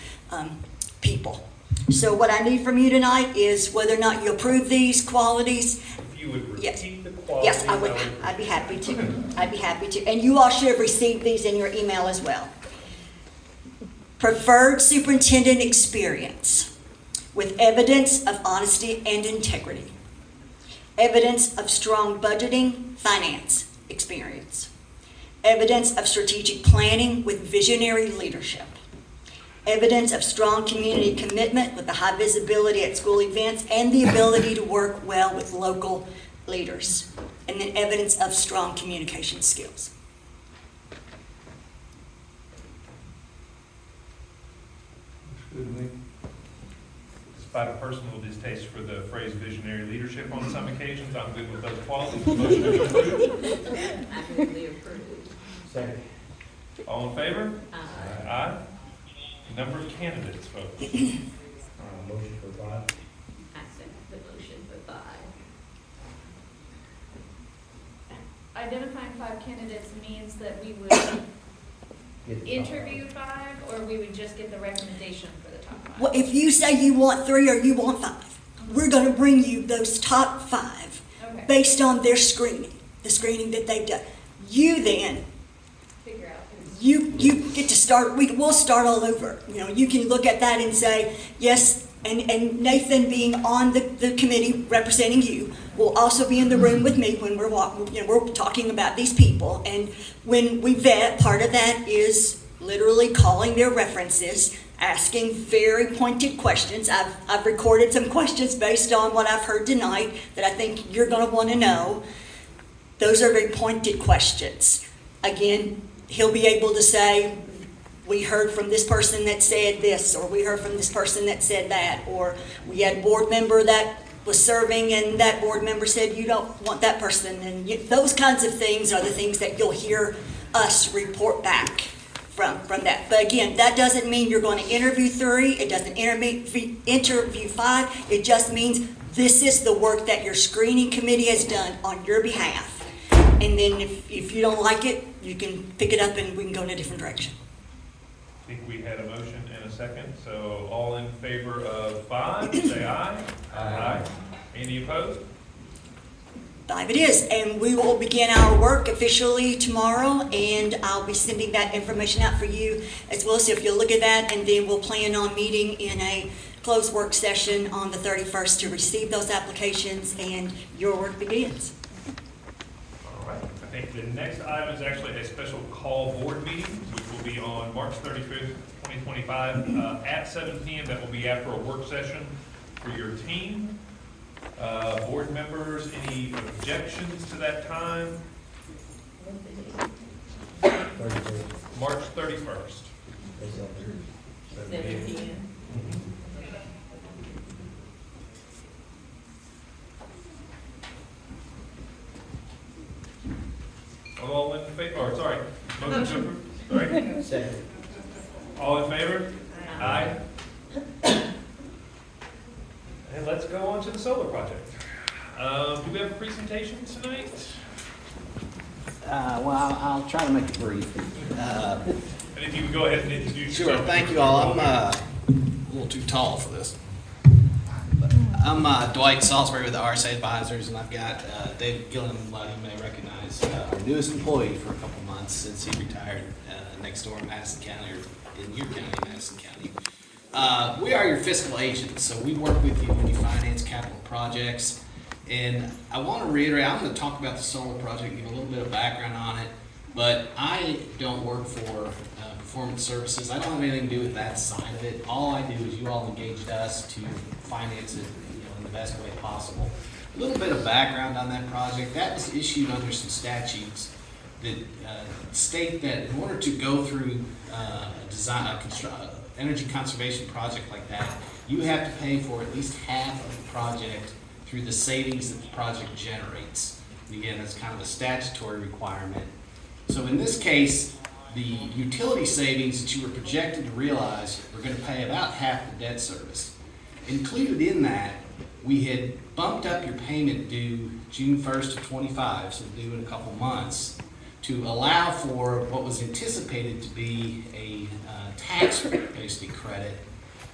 people. So what I need from you tonight is whether or not you approve these qualities. If you would repeat Yes. the qualities. Yes, I would. I'd be happy to. I'd be happy to. And you all should have received these in your email as well. Preferred superintendent experience with evidence of honesty and integrity. Evidence of strong budgeting, finance experience. Evidence of strategic planning with visionary leadership. Evidence of strong community commitment with the high visibility at school events and the ability to work well with local leaders. And then evidence of strong communication skills. Despite a personal distaste for the phrase visionary leadership on some occasions, I'm good with those qualities. Motion to approve. Second. All in favor? Aye. Aye. Number of candidates, folks. Motion for 5. I second the motion for 5. Identifying 5 candidates means that we would interview 5, or we would just get the recommendation for the top 5? Well, if you say you want 3 or you want 5, we're going to bring you those top 5 based on their screening, the screening that they've done. You then, Figure out. you get to start, we'll start all over. You can look at that and say, yes, and Nathan being on the committee representing you will also be in the room with me when we're talking about these people. And when we vet, part of that is literally calling their references, asking very pointed questions. I've recorded some questions based on what I've heard tonight that I think you're going to want to know. Those are very pointed questions. Again, he'll be able to say, we heard from this person that said this, or we heard from this person that said that, or we had a board member that was serving and that board member said you don't want that person. And those kinds of things are the things that you'll hear us report back from that. But again, that doesn't mean you're going to interview 3. It doesn't interview 5. It just means this is the work that your screening committee has done on your behalf. And then if you don't like it, you can pick it up and we can go in a different direction. I think we had a motion and a second, so all in favor of 5, say aye. Aye. Any opposed? 5 it is, and we will begin our work officially tomorrow, and I'll be sending that information out for you as well, so if you'll look at that, and then we'll plan on meeting in a closed work session on the 31st to receive those applications, and your work begins. All right, I think the next item is actually a special call board meeting, which will be on March 35th, 2025, at 7 p.m. That will be after a work session for your team. Board members, any objections to that time? March 31st. 7 p.m. All in favor, or sorry, motion to approve, sorry. Second. All in favor? Aye. And let's go on to the solar project. Do we have a presentation tonight? Well, I'll try to make it brief. And if you would go ahead and introduce Sure, yourself. thank you all. I'm a little too tall for this. I'm Dwight Salisbury with the RSA Advisors, and I've got David Gilliam, you may recognize, our newest employee for a couple months since he retired next door in Madison County, or in your county, Madison County. We are your fiscal agents, so we work with you when you finance capital projects. And I want to reiterate, I'm going to talk about the solar project, give a little bit of background on it, but I don't work for performance services. I don't have anything to do with that side of it. All I do is you all engaged us to finance it, in the best way possible. A little bit of background on that project. That was issued under some statutes that state that in order to go through energy conservation project like that, you have to pay for at least half of the project through the savings that the project generates. And again, that's kind of a statutory requirement. So in this case, the utility savings that you were projected to realize were going to pay about half the debt service. Included in that, we had bumped up your payment due June 1st of 25, so due in a couple months, to allow for what was anticipated to be a tax basically credit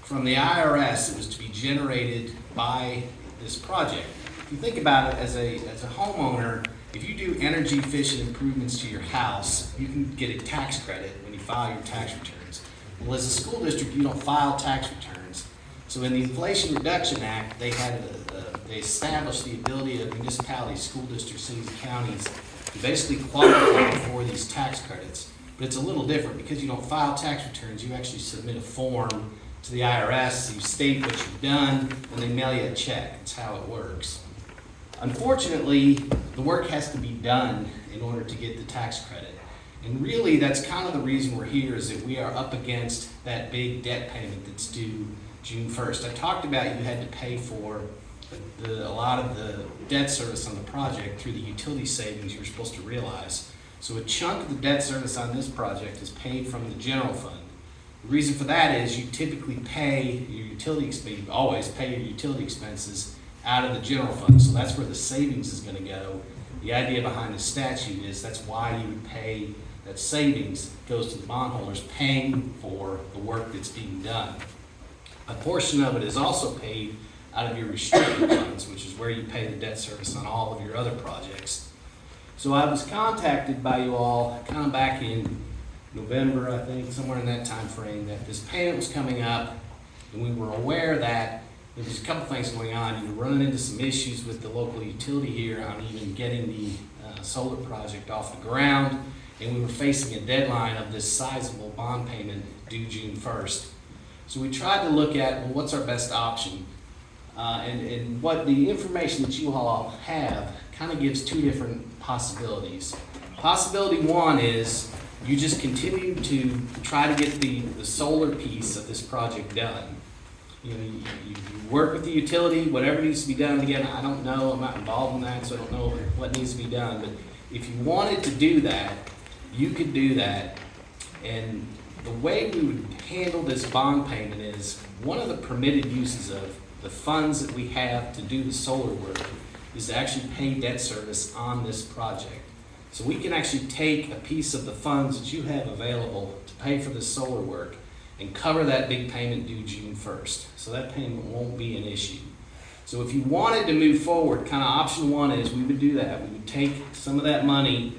from the IRS that was to be generated by this project. If you think about it as a homeowner, if you do energy efficient improvements to your house, you can get a tax credit when you file your tax returns. Well, as a school district, you don't file tax returns. So in the Inflation Reduction Act, they established the ability of municipalities, school districts, cities, and counties to basically qualify for these tax credits. But it's a little different because you don't file tax returns. You actually submit a form to the IRS, you state what you've done, and they mail you a check. That's how it works. Unfortunately, the work has to be done in order to get the tax credit. And really, that's kind of the reason we're here, is that we are up against that big debt payment that's due June 1st. I talked about you had to pay for a lot of the debt service on the project through the utility savings you were supposed to realize. So a chunk of the debt service on this project is paid from the general fund. The reason for that is you typically pay your utility expense, you always pay your utility expenses out of the general fund. So that's where the savings is going to go. The idea behind the statute is that's why you would pay, that savings goes to the bondholders paying for the work that's being done. A portion of it is also paid out of your restricted funds, which is where you pay the debt service on all of your other projects. So I was contacted by you all kind of back in November, I think, somewhere in that time frame, that this payment was coming up, and we were aware that there was a couple things going on. You were running into some issues with the local utility here on even getting the solar project off the ground, and we were facing a deadline of this sizable bond payment due June 1st. So we tried to look at, well, what's our best option? And what the information that you all have kind of gives two different possibilities. Possibility one is you just continue to try to get the solar piece of this project done. You know, you work with the utility, whatever needs to be done. Again, I don't know, I'm not involved in that, so I don't know what needs to be done. But if you wanted to do that, you could do that. And the way we would handle this bond payment is, one of the permitted uses of the funds that we have to do the solar work is to actually pay debt service on this project. So we can actually take a piece of the funds that you have available to pay for this solar work and cover that big payment due June 1st. So that payment won't be an issue. So if you wanted to move forward, kind of option one is we would do that. We would take some of that money,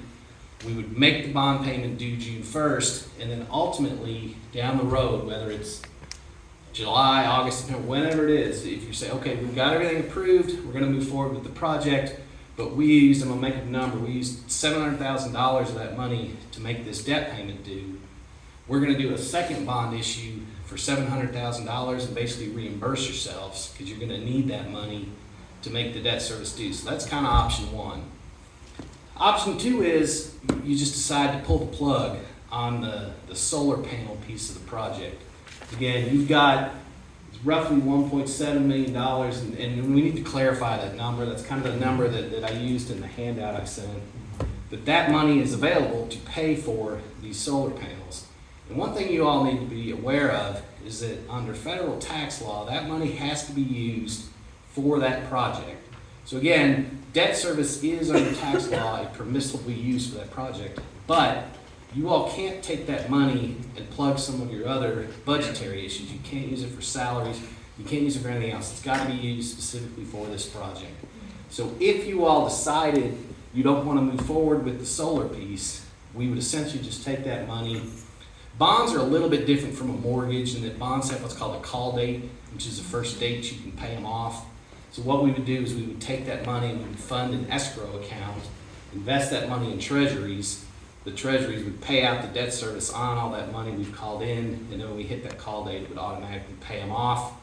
we would make the bond payment due June 1st, and then ultimately down the road, whether it's July, August, September, whenever it is, if you say, okay, we've got everything approved, we're gonna move forward with the project, but we used, I'm gonna make a number, we used $700,000 of that money to make this debt payment due. We're gonna do a second bond issue for $700,000 and basically reimburse yourselves, because you're gonna need that money to make the debt service due. So that's kind of option one. Option two is you just decide to pull the plug on the solar panel piece of the project. Again, you've got roughly $1.7 million, and we need to clarify that number. That's kind of the number that I used in the handout I sent. But that money is available to pay for these solar panels. And one thing you all need to be aware of is that under federal tax law, that money has to be used for that project. So again, debt service is under tax law a permissibly used for that project, but you all can't take that money and plug some of your other budgetary issues. You can't use it for salaries. You can't use it for anything else. It's got to be used specifically for this project. So if you all decided you don't want to move forward with the solar piece, we would essentially just take that money. Bonds are a little bit different from a mortgage in that bonds have what's called a call date, which is the first date you can pay them off. So what we would do is we would take that money and we would fund an escrow account, invest that money in treasuries. The treasuries would pay out the debt service on all that money we've called in, and then when we hit that call date, it would automatically pay them off.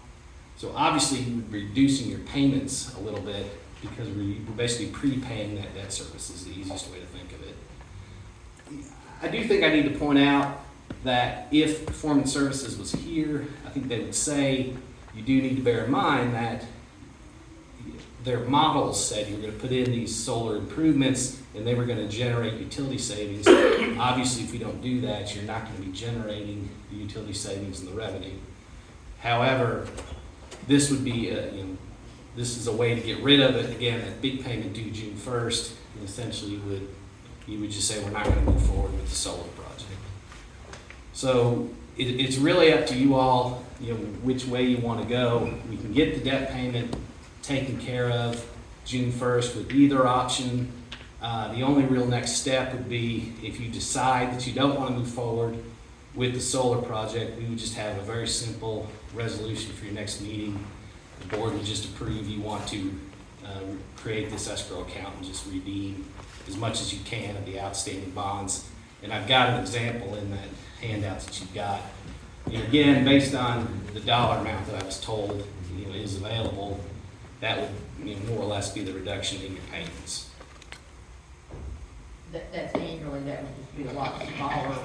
So obviously you would be reducing your payments a little bit because we're basically prepaying that debt service is the easiest way to think of it. I do think I need to point out that if Performance Services was here, I think they would say you do need to bear in mind that their models said you were going to put in these solar improvements and they were going to generate utility savings. Obviously, if we don't do that, you're not going to be generating the utility savings and the revenue. However, this would be, this is a way to get rid of it. Again, that big payment due June 1st, and essentially you would just say we're not going to move forward with the solar project. So it's really up to you all, which way you want to go. We can get the debt payment taken care of June 1st with either option. The only real next step would be if you decide that you don't want to move forward with the solar project, we would just have a very simple resolution for your next meeting. The board would just approve you want to create this escrow account and just redeem as much as you can of the outstanding bonds. And I've got an example in that handout that you've got. And again, based on the dollar amount that I was told is available, that would more or less be the reduction in your payments. That's annually, that would just be a lot smaller.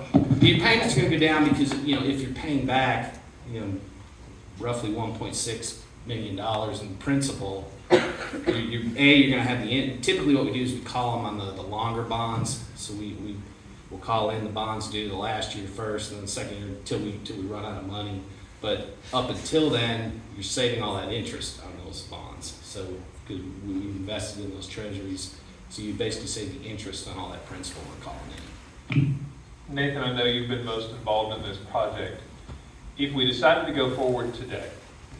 Your payments are going to go down because if you're paying back roughly $1.6 million in principal, you're going to have typically what we do is we call them on the longer bonds. So we'll call in the bonds due the last year first, and then the second year till we run out of money. But up until then, you're saving all that interest on those bonds. So because we invested in those treasuries, so you basically save the interest on all that principal we're calling in. Nathan, I know you've been most involved in this project. If we decided to go forward today,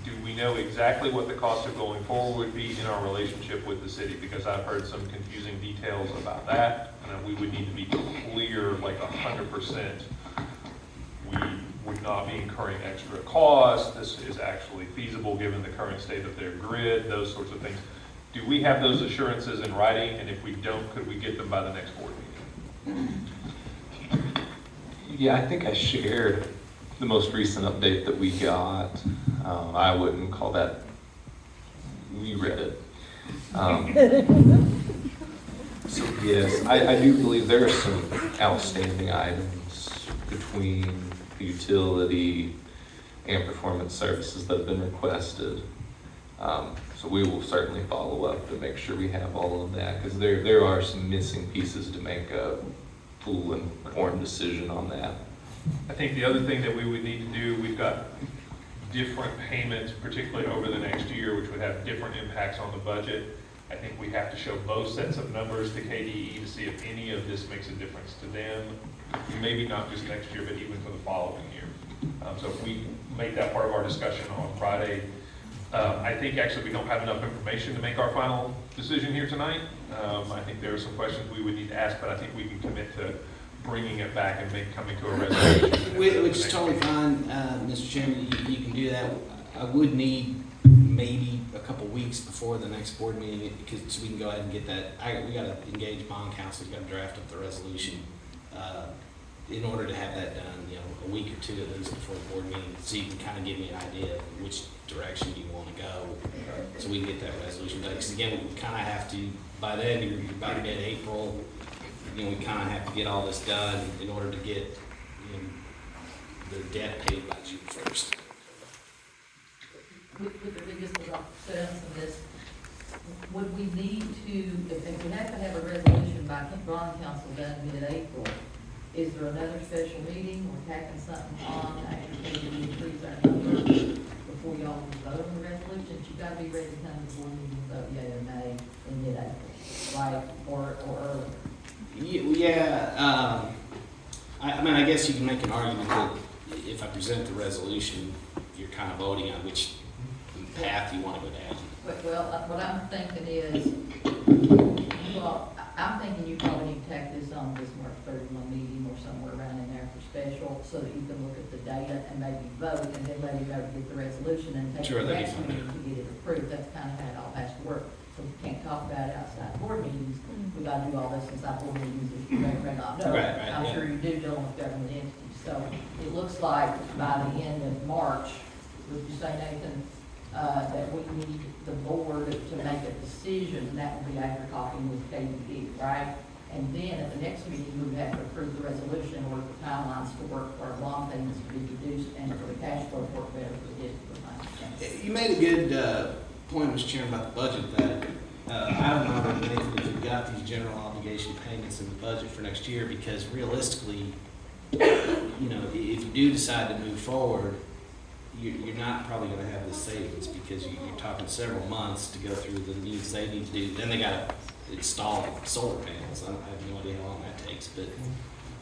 do we know exactly what the cost of going forward would be in our relationship with the city? Because I've heard some confusing details about that, and we would need to be clear, like 100%. We would not be incurring extra costs. This is actually feasible given the current state of their grid, those sorts of things. Do we have those assurances in writing? And if we don't, could we get them by the next board meeting? Yeah, I think I shared the most recent update that we got. I wouldn't call that, we read it. So, yes, I do believe there are some outstanding items between the utility and performance services that have been requested. So we will certainly follow up to make sure we have all of that, because there are some missing pieces to make a full and informed decision on that. I think the other thing that we would need to do, we've got different payments, particularly over the next year, which would have different impacts on the budget. I think we have to show both sets of numbers to KDE to see if any of this makes a difference to them. Maybe not just next year, but even for the following year. So if we make that part of our discussion on Friday, I think actually we don't have enough information to make our final decision here tonight. I think there are some questions we would need to ask, but I think we can commit to bringing it back and coming to a resolution. Which is totally fine, Mr. Chairman, you can do that. I would need maybe a couple weeks before the next board meeting, because so we can go ahead and get that. We gotta engage bond counsel, we gotta draft up the resolution, in order to have that done, a week or two at least before the board meeting, so you can kind of give me an idea of which direction you want to go, so we can get that resolution done. Because again, we kind of have to, by then, you're about mid-April, we kind of have to get all this done in order to get the debt paid by June 1st. With the biggest sense of this, would we need to, if we have to have a resolution by bond council done mid-April, is there another special meeting or tacking something on after we increase our number before y'all vote on the resolution? You gotta be ready to come to the board meeting and vote yea or nay in mid-April, right, or early? Yeah, I mean, I guess you can make an argument that if I present the resolution, you're kind of voting on which path you want to go down. Well, what I'm thinking is, I'm thinking you probably need to tack this on this March 31 meeting or somewhere around in there for special, so that you can look at the data and maybe vote, and then let you go to get the resolution and take the next meeting to get it approved. That's kind of how it all has to work. So we can't talk about it outside board meetings. We got to do all this inside board meetings, if you may not know. I'm sure you do dealing with government entities. So it looks like by the end of March, would you say, Nathan, that we need the board to make a decision, and that will be after talking with KDE, right? And then at the next meeting, we would have to approve the resolution or the timelines to work for our bond payments to be reduced and for the cash flow to work better for the district. You made a good point, Mr. Chairman, about the budget, that I don't know, Nathan, if you've got these general obligation payments in the budget for next year, because realistically, if you do decide to move forward, you're not probably going to have the savings, because you're talking several months to go through the needs they need to do. Then they got to install solar panels. I have no idea how long that takes, but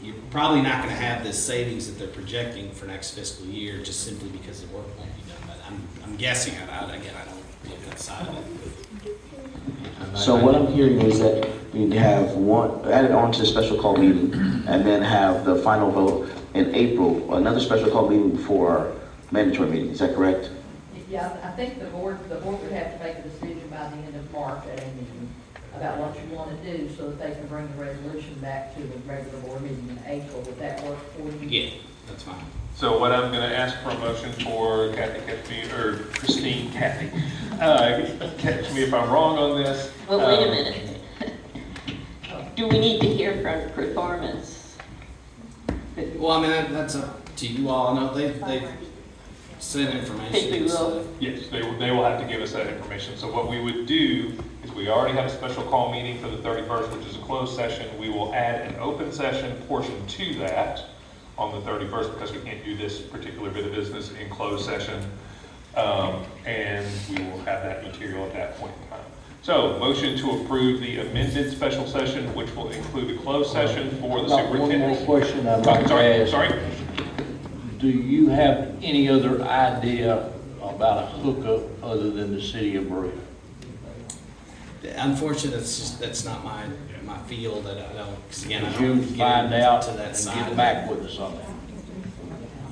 you're probably not going to have the savings that they're projecting for next fiscal year, just simply because the work won't be done. But I'm guessing again, I don't look outside of it. So what I'm hearing is that we have added on to the special call meeting, and then have the final vote in April, another special call meeting before our mandatory meeting. Is that correct? Yeah, I think the board would have to make a decision by the end of March at a meeting about what you want to do, so that they can bring the resolution back to the regular board meeting in April. Would that work for you? Yeah, that's fine. So what I'm going to ask for a motion for Christine, catch me if I'm wrong on this. Well, wait a minute. Do we need to hear from performance? Well, I mean, that's up to you all. I know they've sent information. Yes, they will have to give us that information. So what we would do is, we already have a special call meeting for the 31st, which is a closed session. We will add an open session portion to that on the 31st, because we can't do this particular bit of business in closed session. And we will have that material at that point in time. So, motion to approve the amended special session, which will include a closed session for the superintendent. One more question I'd like to ask. Sorry? Do you have any other idea about a hookup other than the city of Berea? Unfortunately, that's not my field. I don't, because again, I You don't find get out to that and side get of back it. with us on that.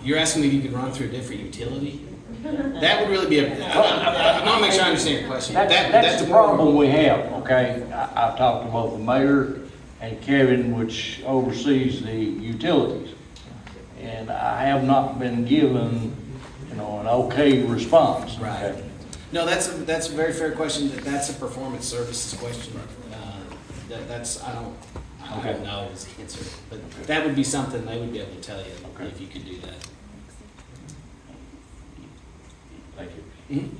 You're asking me if you could run through a different utility? That would really be I want to make sure I understand your question. That's the problem we have, okay? I've talked to both the mayor and Kevin, which oversees the utilities. And I have not been given, an okay response. Right. Okay? No, that's a very fair question. That's a performance services question. That's, I don't Okay. know is the answer. But that would be something they would be able to tell you if you could do that. Thank you.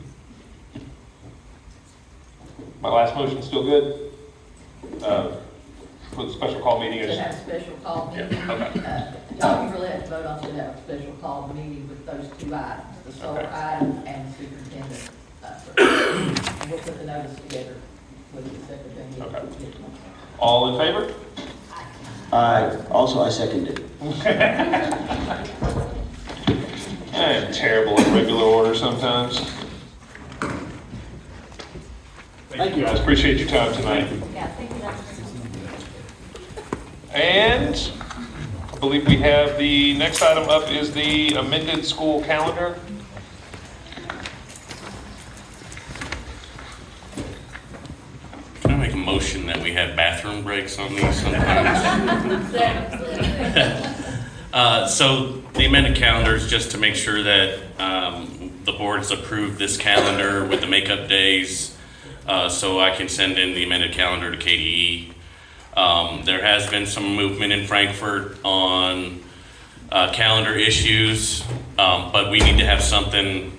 My last motion still good? For the special call meeting To is? have a special call Yeah, meeting. okay. Y'all really have to vote on to have a special call meeting with those two items, the solar Okay. item and the superintendent. And we'll put the notice together with the secretary. Okay. All in favor? Also, I second it. I am terrible in regular order sometimes. Thank you guys, appreciate your time tonight. Yeah, thank you, Dr. And I believe we have the next item up is the amended school calendar. Can I make a motion that we have bathroom breaks on these sometimes? So the amended calendar is just to make sure that the board has approved this calendar with the makeup days, so I can send in the amended calendar to KDE. There has been some movement in Frankfurt on calendar issues, but we need to have something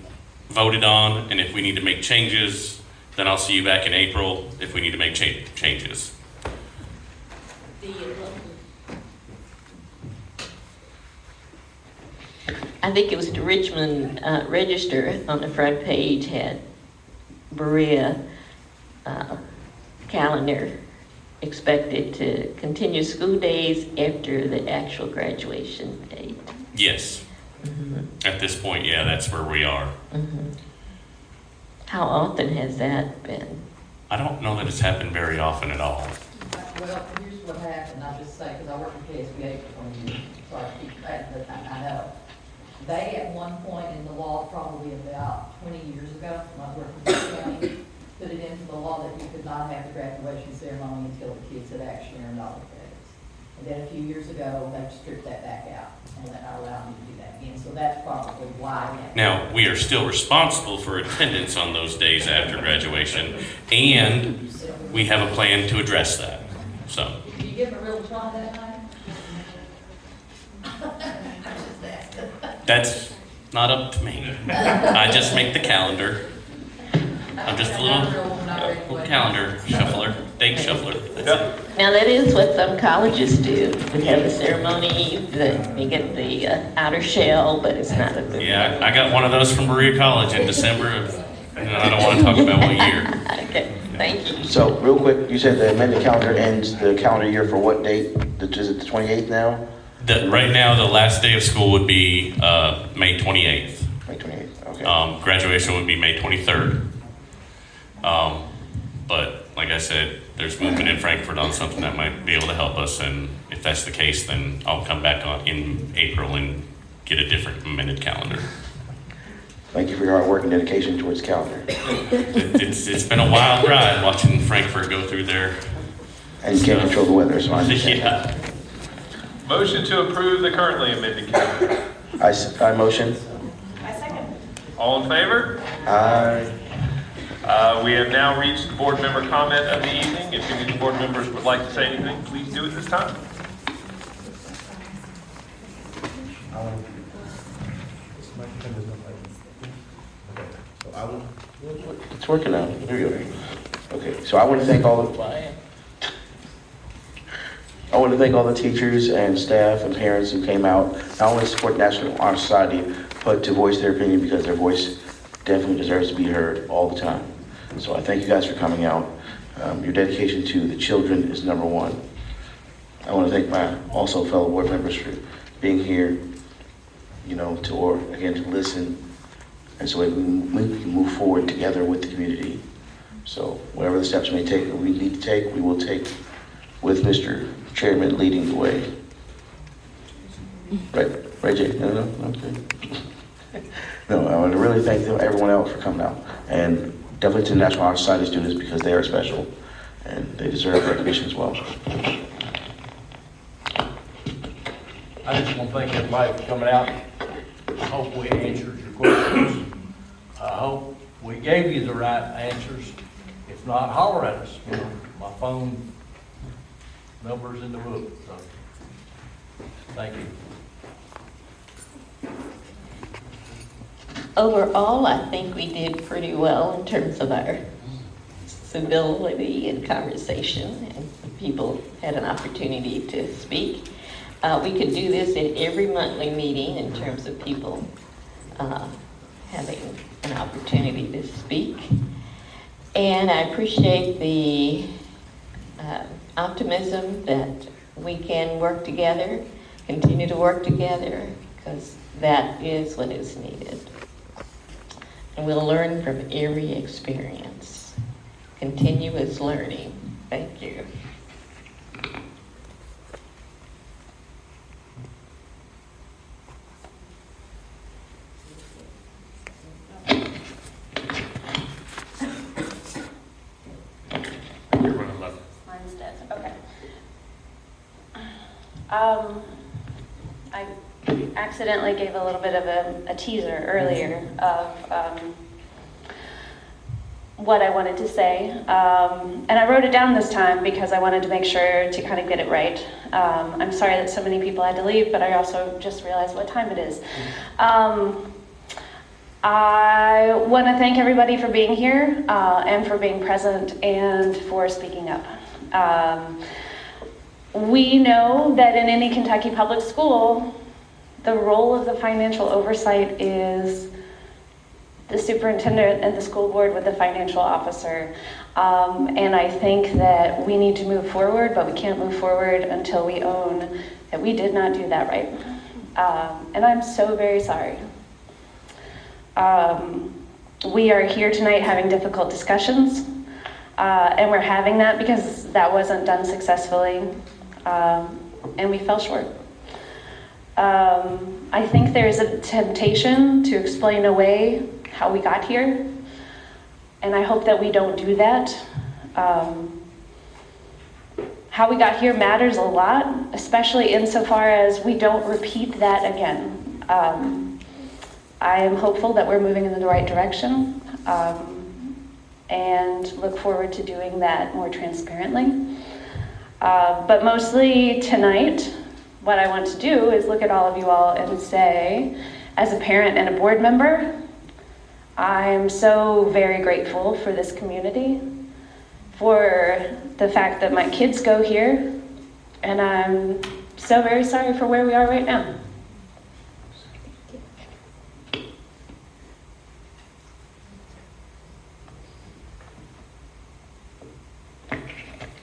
voted on, and if we need to make changes, then I'll see you back in April if we need to make changes. I think it was the Richmond Register on the front page had Berea calendar expected to continue school days after the actual graduation date. Yes. At this point, yeah, that's where we are. How often has that been? I don't know that it's happened very often at all. Well, here's what happened, I'll just say, because I worked for KSBA for 20 years, sorry to keep that, but I know. They, at one point in the law, probably about 20 years ago, when I was working for the county, put it into the law that you could not have the graduation ceremony until the kids had actually earned all the credits. And then a few years ago, they stripped that back out, and they're not allowing you to do that again, so that's probably why. Now, we are still responsible for attendance on those days after graduation, and we have a plan to address that, so. Did you give them a real try that night? That's not up to me. I just make the calendar. I'm just a little calendar shuffler, date shuffler. That's it. Now, that is what some colleges do. They have a ceremony, they get the outer shell, but it's not a good. Yeah, I got one of those from Berea College in December of, and I don't want to talk about what year. Okay, thank you. So, real quick, you said the amended calendar ends the calendar year for what date? Is it the 28th now? Right now, the last day of school would be May 28th. May 28th, okay. Graduation would be May 23rd. But like I said, there's movement in Frankfurt on something that might be able to help us, and if that's the case, then I'll come back on in April and get a different amended calendar. Thank you for your hard work and dedication towards the calendar. It's been a wild ride watching Frankfurt go through there. And you can't control the weather, so I understand. Yeah. Motion to approve the currently amended calendar. I motion. I second. All in favor? Aye. We have now reached the board member comment of the evening. If any of the board members would like to say anything, please do it this time. It's working now. Here you go. Okay, so I want to thank all the teachers and staff and parents who came out, not only to support National Honor Society, but to voice their opinion, because their voice definitely deserves to be heard all the time. So I thank you guys for coming out. Your dedication to the children is number one. I want to thank my also fellow board members for being here, to listen, and so we can move forward together with the community. So whatever the steps we need to take, we will take with Mr. Chairman leading the way. Right, Jay? No, okay. No, I want to really thank everyone else for coming out, and definitely to the National Honor Society students, because they are special and they deserve recognition as well. I just want to thank everybody for coming out. I hope we answered your questions. I hope we gave you the right answers. If not, holler at us. My phone numbers in the book, so, thank you. Overall, I think we did pretty well in terms of our civility and conversation, and people had an opportunity to speak. We could do this at every monthly meeting in terms of people having an opportunity to speak. And I appreciate the optimism that we can work together, continue to work together, because that is what is needed. And we'll learn from every experience. Continuous learning. Thank you. You're running left. Mine's dead, okay. I accidentally gave a little bit of a teaser earlier of what I wanted to say. And I wrote it down this time because I wanted to make sure to kind of get it right. I'm sorry that so many people had to leave, but I also just realized what time it is. I want to thank everybody for being here and for being present and for speaking up. We know that in any Kentucky public school, the role of the financial oversight is the superintendent and the school board with the financial officer. And I think that we need to move forward, but we can't move forward until we own that we did not do that right. And I'm so very sorry. We are here tonight having difficult discussions, and we're having that because that wasn't done successfully, and we fell short. I think there's a temptation to explain away how we got here, and I hope that we don't do that. How we got here matters a lot, especially insofar as we don't repeat that again. I am hopeful that we're moving in the right direction, and look forward to doing that more transparently. But mostly tonight, what I want to do is look at all of you all and say, as a parent and a board member, I am so very grateful for this community, for the fact that my kids go here, and I'm so very sorry for where we are right now.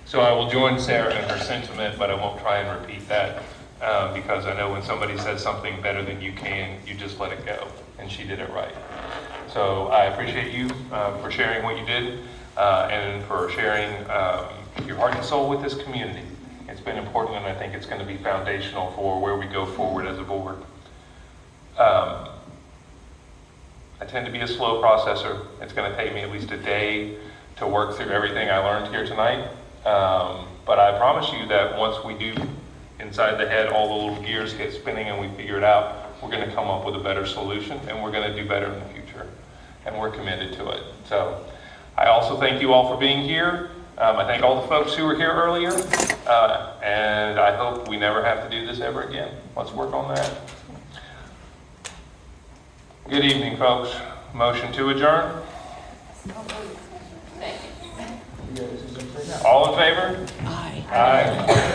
So I will join Sarah in her sentiment, but I won't try and repeat that because I know when somebody says something better than you can, you just let it go, and she did it right. So I appreciate you for sharing what you did and for sharing your heart and soul with this community. It's been important, and I think it's going to be foundational for where we go forward as a board. I tend to be a slow processor. It's going to take me at least a day to work through everything I learned here tonight. But I promise you that once we do, inside the head, all the little gears get spinning and we figure it out, we're going to come up with a better solution, and we're going to do better in the future. And we're committed to it. So I also thank you all for being here. I thank all the folks who were here earlier. And I hope we never have to do this ever again. Let's work on that. Good evening, folks. Motion to adjourn. All in favor? Aye. Aye.